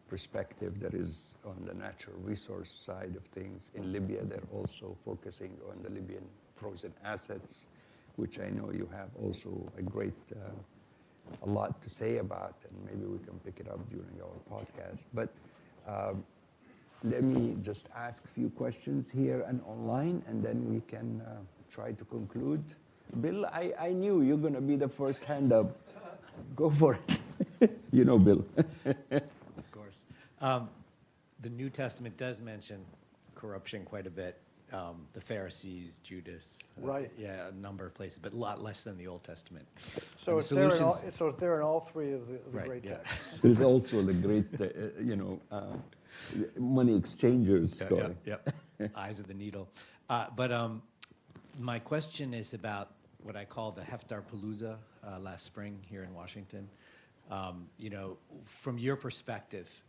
perspective that is on the natural resource side of things. In Libya, they're also focusing on the Libyan frozen assets, which I know you have also a lot to say about, and maybe we can pick it up during our podcast. But let me just ask a few questions here and online, and then we can try to conclude. Bill, I knew you're going to be the first hand up. Go for it. You know, Bill. Of course. The New Testament does mention corruption quite a bit. The Pharisees, Judas. Right. Yeah, a number of places, but a lot less than the Old Testament. So And it's the there in all, solutions- so it's there in all three of the Right, great yeah. texts. There's also the great, money exchangers Yeah, story. yeah. Eyes of the needle. But my question is about what I call the Heftarpalooza last spring here in Washington. From your perspective,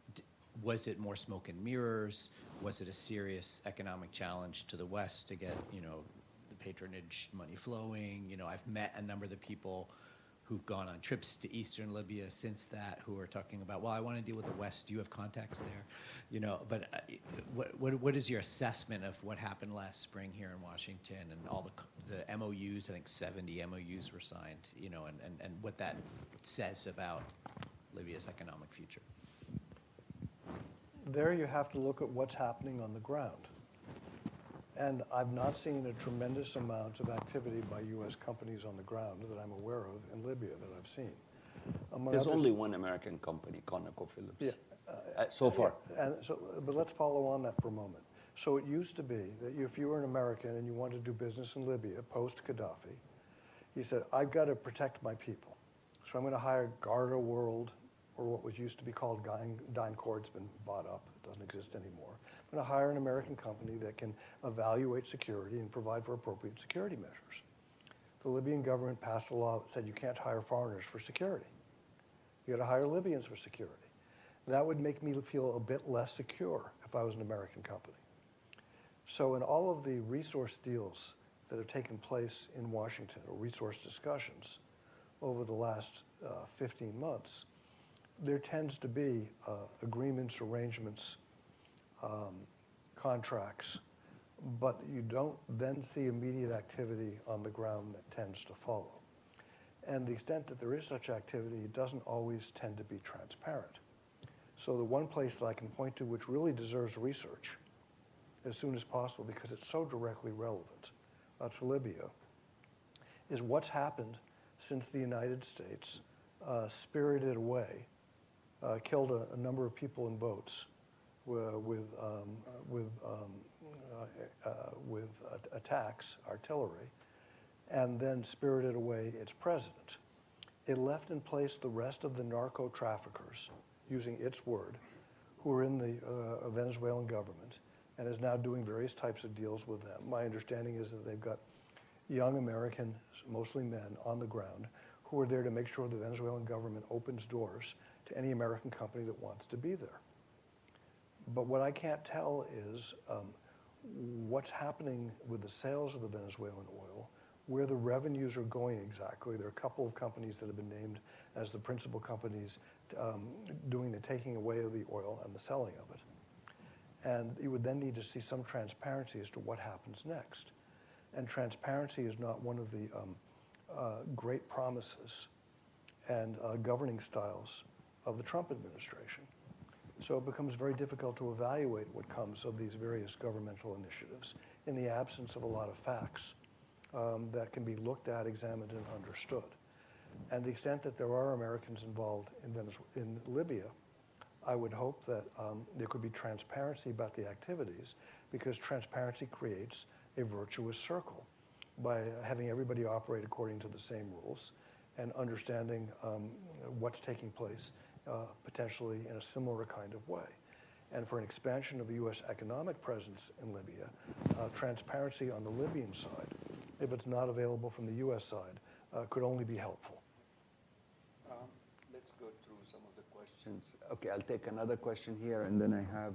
was it more smoke and mirrors? Was it a serious economic challenge to the West to get, the patronage money flowing? I've met a number of the people who've gone on trips to Eastern Libya since that, who are talking about, well, I want to deal with the West. Do you have contacts there? But what is your assessment of what happened last spring here in Washington and all the MOUs? I think 70 MOUs were signed, and what that says about Libya's economic future. There you have to look at what's happening on the ground. And I've not seen a tremendous amount of activity by U.S. companies on the ground that I'm aware of in Libya that I've seen. There's only one American company, ConocoPhillips, Yeah. so far. But let's follow on that for a moment. So it used to be that if you were an American and you wanted to do business in Libya post-Gaddafi, you said, I've got to protect my people. So I'm going to hire Garda World, or what was used to be called DynCorp. It's been bought up. It doesn't exist anymore. I'm going to hire an American company that can evaluate security and provide for appropriate security measures. The Libyan government passed a law that said you can't hire foreigners for security. You got to hire Libyans for security. That would make me feel a bit less secure if I was an American company. So in all of the resource deals that have taken place in Washington, or resource discussions, over the last 15 months, there tends to be agreements, arrangements, contracts, but you don't then see immediate activity on the ground that tends to follow. And the extent that there is such activity, it doesn't always tend to be transparent. So the one place that I can point to which really deserves research as soon as possible, because it's so directly relevant to Libya, is what's happened since the United States spirited away, killed a number of people in boats with attacks, artillery, and then spirited away its president. It left in place the rest of the narco traffickers, using its word, who are in the Venezuelan government, and is now doing various types of deals with them. My understanding is that they've got young Americans, mostly men, on the ground, who are there to make sure the Venezuelan government opens doors to any American company that wants to be there. But what I can't tell is what's happening with the sales of the Venezuelan oil, where the revenues are going exactly. There are a couple of companies that have been named as the principal companies doing the taking away of the oil and the selling of it. And you would then need to see some transparency as to what happens next. And transparency is not one of the great promises and governing styles of the Trump administration. So it becomes very difficult to evaluate what comes of these various governmental initiatives in the absence of a lot of facts that can be looked at, examined, and understood. And the extent that there are Americans involved in Libya, I would hope that there could be transparency about the activities, because transparency creates a virtuous circle by having everybody operate according to the same rules and understanding what's taking place potentially in a similar kind of way. And for an expansion of the U.S. economic presence in Libya, transparency on the Libyan side, if it's not available from the U.S. side, could only be helpful. Let's go through some of the questions. Okay, I'll take another question here, and then I have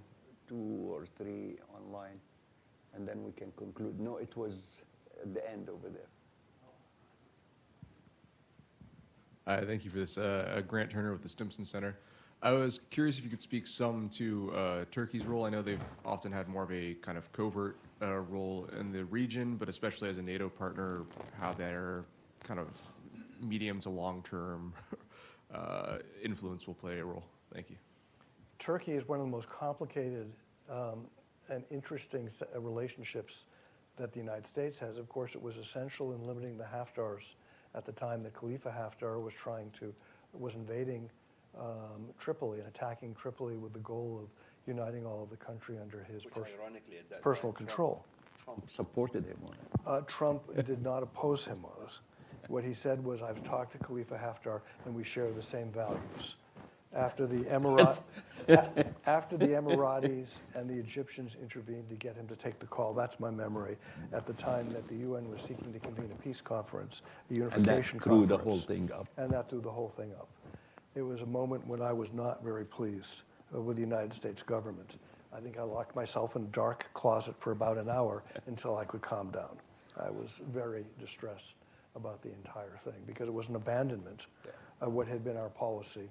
2 or 3 online, and then we can conclude. No, it was at the end over there. Thank you for this. Grant Turner with the Stimson Center. I was curious if you could speak some to Turkey's role. I know they've often had more of a kind of covert role in the region, but especially as a NATO partner, how their kind of medium to long-term influence will play a role? Thank you. Turkey is one of the most complicated and interesting relationships that the United States has. Of course, it was essential in limiting the Haftars at the time that Khalifa Haftar was invading Tripoli and attacking Tripoli with the goal of uniting all of the country under his personal control. Trump supported him on it. Trump did not oppose him on it. What he said was, I've talked to Khalifa Haftar and we share the same values. After the Emiratis and the Egyptians intervened to get him to take the call, that's my memory, at the time that the UN was seeking to convene a peace conference, a unification conference. And that threw the whole thing up. And that threw the whole thing up. It was a moment when I was not very pleased with the United States government. I think I locked myself in a dark closet for about an hour until I could calm down. I was very distressed about the entire thing because it was an abandonment of what had been our policy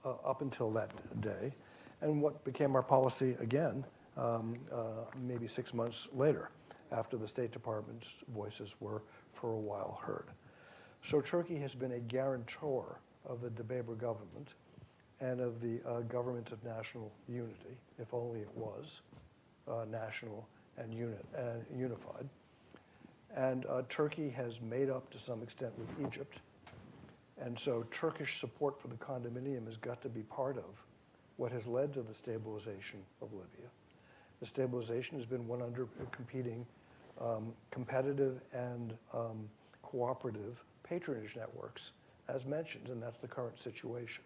up until that day, and what became our policy again maybe 6 months later, after the State Department's voices were for a while heard. So Turkey has been a guarantor of the Dbeibeh government and of the government of national unity, if only it was national and unified. And Turkey has made up to some extent with Egypt. And so Turkish support for the condominium has got to be part of what has led to the stabilization of Libya. The stabilization has been one under competing competitive and cooperative patronage networks, as mentioned, and that's the current situation.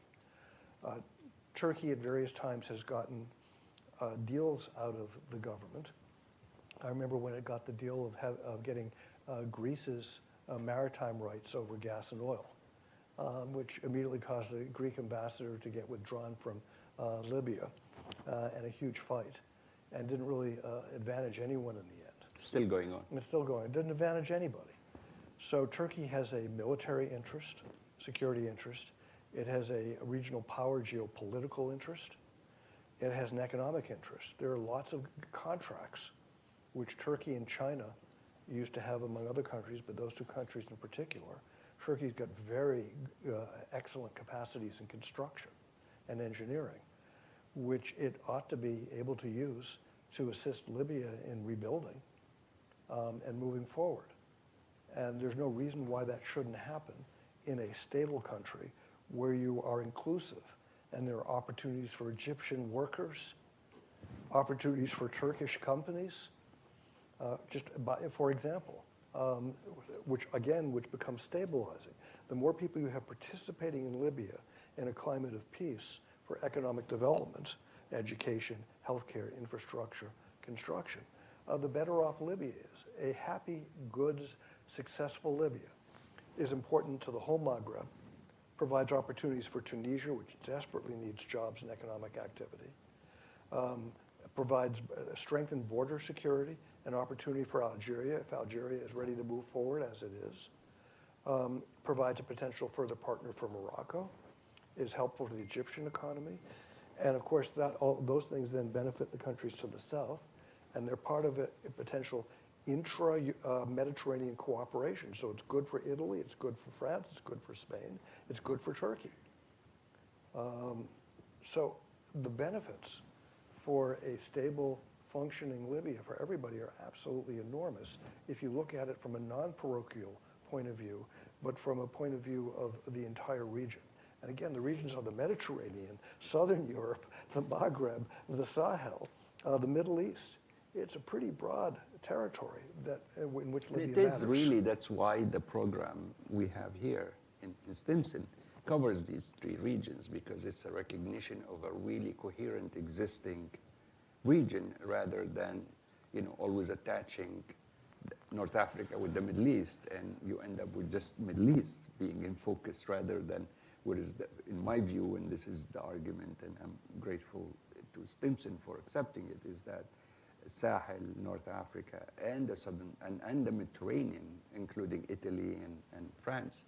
Turkey at various times has gotten deals out of the government. I remember when it got the deal of getting Greece's maritime rights over gas and oil, which immediately caused the Greek ambassador to get withdrawn from Libya and a huge fight, and didn't really advantage anyone in the end. Still going on. It's still going. It didn't advantage anybody. So Turkey has a military interest, security interest. It has a regional power geopolitical interest. It has an economic interest. There are lots of contracts which Turkey and China used to have among other countries, but those two countries in particular. Turkey's got very excellent capacities in construction and engineering, which it ought to be able to use to assist Libya in rebuilding and moving forward. And there's no reason why that shouldn't happen in a stable country where you are inclusive and there are opportunities for Egyptian workers, opportunities for Turkish companies, for example, which becomes stabilizing. The more people you have participating in Libya in a climate of peace for economic development, education, healthcare, infrastructure, construction, the better off Libya is. A happy, good, successful Libya is important to the whole Maghreb, provides opportunities for Tunisia, which desperately needs jobs and economic activity, provides strengthened border security, an opportunity for Algeria, if Algeria is ready to move forward, as it is, provides a potential further partner for Morocco, is helpful to the Egyptian economy, and of course all those things then benefit the countries to the south, and they're part of a potential intra-Mediterranean cooperation. So it's good for Italy, it's good for France, it's good for Spain, it's good for Turkey. So the benefits for a stable, functioning Libya for everybody are absolutely enormous if you look at it from a non-parochial point of view, but from a point of view of the entire region. And again, the regions are the Mediterranean, Southern Europe, the Maghreb, the Sahel, the Middle East. It's a pretty broad territory in which Libya matters. It is really, that's why the program we have here in Stimson covers these three regions, because it's a recognition of a really coherent existing region rather than always attaching North Africa with the Middle East, and you end up with just Middle East being in focus rather than what is, in my view, and this is the argument, and I'm grateful to Stimson for accepting it, is that Sahel, North Africa, and the Southern, and the Mediterranean, including Italy and France,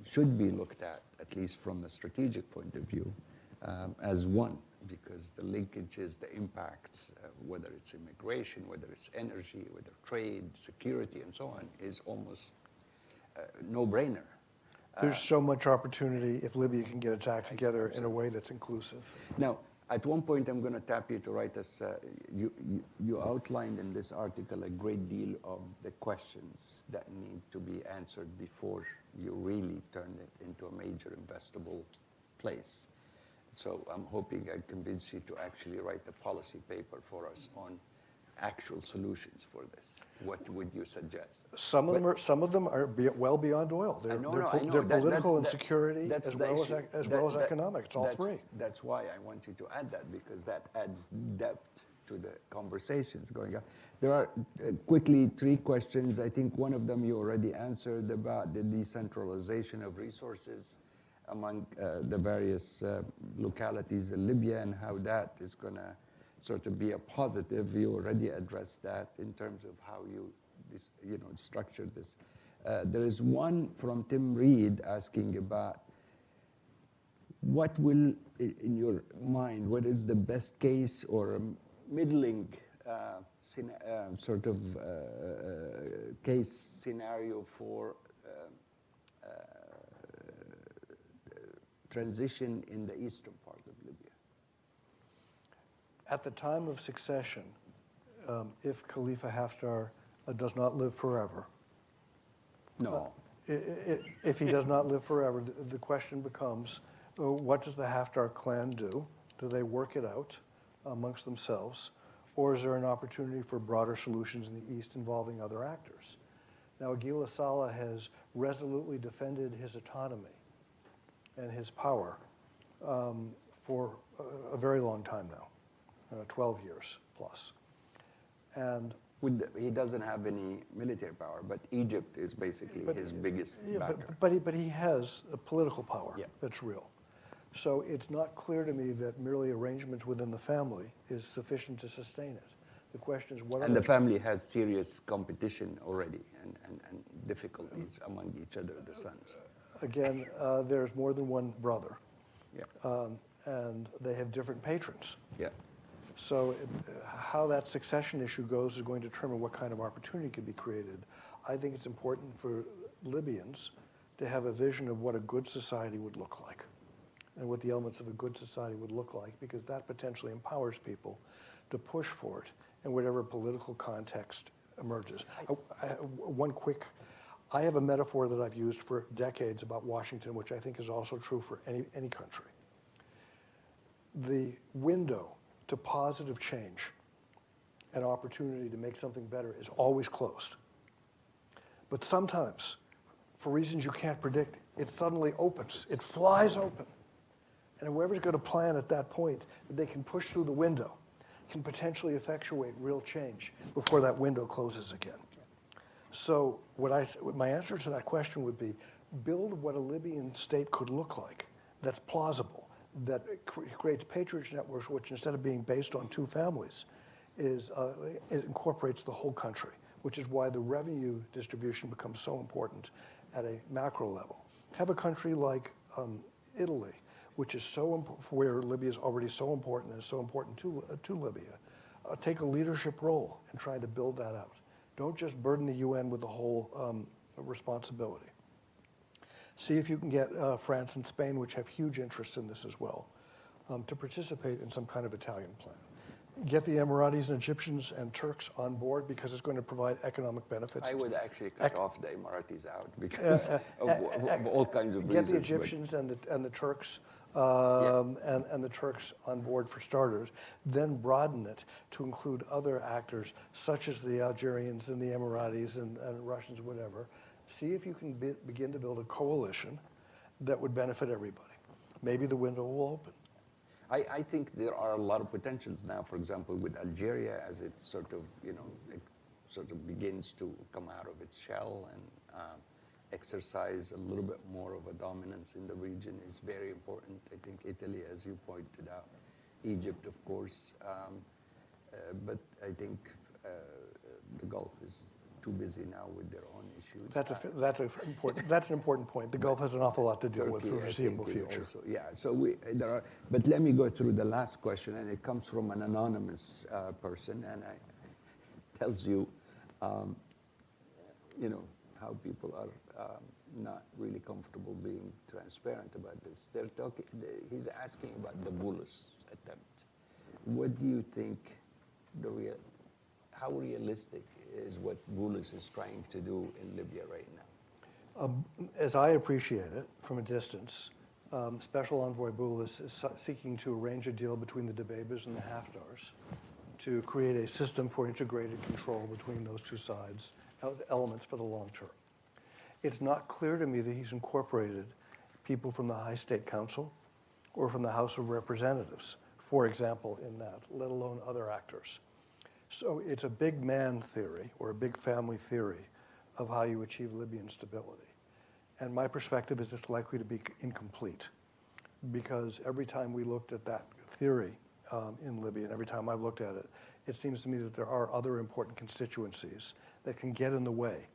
should be looked at least from a strategic point of view, as one, because the linkages, the impacts, whether it's immigration, whether it's energy, whether trade, security, and so on, is almost no-brainer. There's so much opportunity if Libya can get its act together in a way that's inclusive. Now, at one point, I'm going to tap you to write us. You outlined in this article a great deal of the questions that need to be answered before you really turn it into a major investable place. So I'm hoping I convince you to actually write a policy paper for us on actual solutions for this. What would you suggest? Some of them are well beyond oil. They're political and security as well as economic. It's all three. That's why I want you to add that, because that adds depth to the conversations going on. There are quickly 3 questions. I think one of them you already answered about the decentralization of resources among the various localities in Libya and how that is going to sort of be a positive. You already addressed that in terms of how you structured this. There is one from Tim Reed asking about what will, in your mind, what is the best case or a middling sort of case scenario for transition in the eastern part of Libya? At the time of succession, if Khalifa Haftar does not live forever, No. If he does not live forever, the question becomes, what does the Haftar clan do? Do they work it out amongst themselves? Or is there an opportunity for broader solutions in the East involving other actors? Now, Aguila Saleh has resolutely defended his autonomy and his power for a very long time now, 12 years plus. And He doesn't have any military power, but Egypt is basically his biggest backer. But he has a political power Yeah. that's real. So it's not clear to me that merely arrangements within the family is sufficient to sustain it. The question is what And the family has serious competition already and difficulties among each other, the sons. Again, there's more than one brother, Yeah. and they have different patrons. Yeah. So how that succession issue goes is going to determine what kind of opportunity can be created. I think it's important for Libyans to have a vision of what a good society would look like and what the elements of a good society would look like, because that potentially empowers people to push for it in whatever political context emerges. I have a metaphor that I've used for decades about Washington, which I think is also true for any country. The window to positive change and opportunity to make something better is always closed. But sometimes, for reasons you can't predict, it suddenly opens. It flies open. And whoever's going to plan at that point that they can push through the window can potentially effectuate real change before that window closes again. So my answer to that question would be, build what a Libyan state could look like that's plausible, that creates patronage networks, which instead of being based on 2 families, it incorporates the whole country, which is why the revenue distribution becomes so important at a macro level. Have a country like Italy, which is where Libya is already so important and is so important to Libya. Take a leadership role in trying to build that out. Don't just burden the UN with the whole responsibility. See if you can get France and Spain, which have huge interests in this as well, to participate in some kind of Italian plan. Get the Emiratis and Egyptians and Turks on board, because it's going to provide economic benefits. I would actually cut off the Emiratis out because of all kinds of reasons. Get the Egyptians and the Turks and the Turks on board for starters, then broaden it to include other actors such as the Algerians and the Emiratis and Russians, whatever. See if you can begin to build a coalition that would benefit everybody. Maybe the window will open. I think there are a lot of potentials now, for example, with Algeria, as it sort of, begins to come out of its shell and exercise a little bit more of a dominance in the region is very important. I think Italy, as you pointed out, Egypt, of course, but I think the Gulf is too busy now with their own issues. That's an important point. The Gulf has an awful lot to deal with for the Turkey, I foreseeable think, is future. also- yeah, so there are, but let me go through the last question, and it comes from an anonymous person, and it tells you, you know, how people are not really comfortable being transparent about this. He's asking about the Bullis attempt. What do you think how realistic is what Bullis is trying to do in Libya right now? As I appreciate it from a distance, Special Envoy Bullis is seeking to arrange a deal between the Dabaibas and the Haftars to create a system for integrated control between those two sides, elements for the long term. It's not clear to me that he's incorporated people from the High State Council or from the House of Representatives, for example, in that, let alone other actors. So it's a big man theory or a big family theory of how you achieve Libyan stability. And my perspective is it's likely to be incomplete, because every time we looked at that theory in Libya, and every time I've looked at it, it seems to me that there are other important constituencies that can get in the way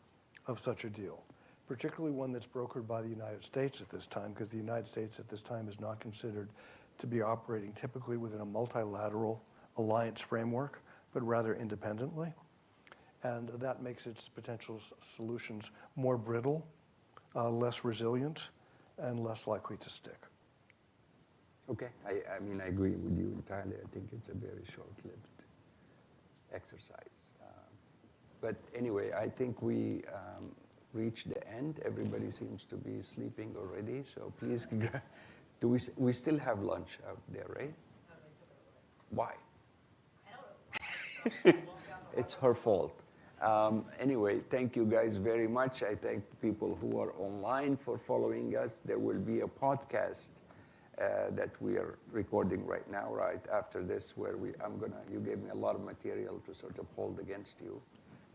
of such a deal, particularly one that's brokered by the United States at this time, because the United States at this time is not considered to be operating typically within a multilateral alliance framework, but rather independently. And that makes its potential solutions more brittle, less resilient, and less likely to stick. Okay, I mean, I agree with you entirely. I think it's a very short-lived exercise. But anyway, I think we reached the end. Everybody seems to be sleeping already, so please, we still have lunch out there, right? Why? It's her fault. Anyway, thank you guys very much. I thank people who are online for following us. There will be a podcast that we are recording right now, right after this, where you gave me a lot of material to sort of hold against you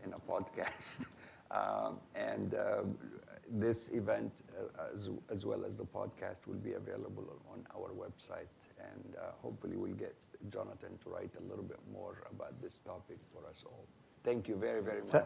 in a podcast. This event, as well as the podcast, will be available on our website. And hopefully we'll get Jonathan to write a little bit more about this topic for us all. Thank you very, very much.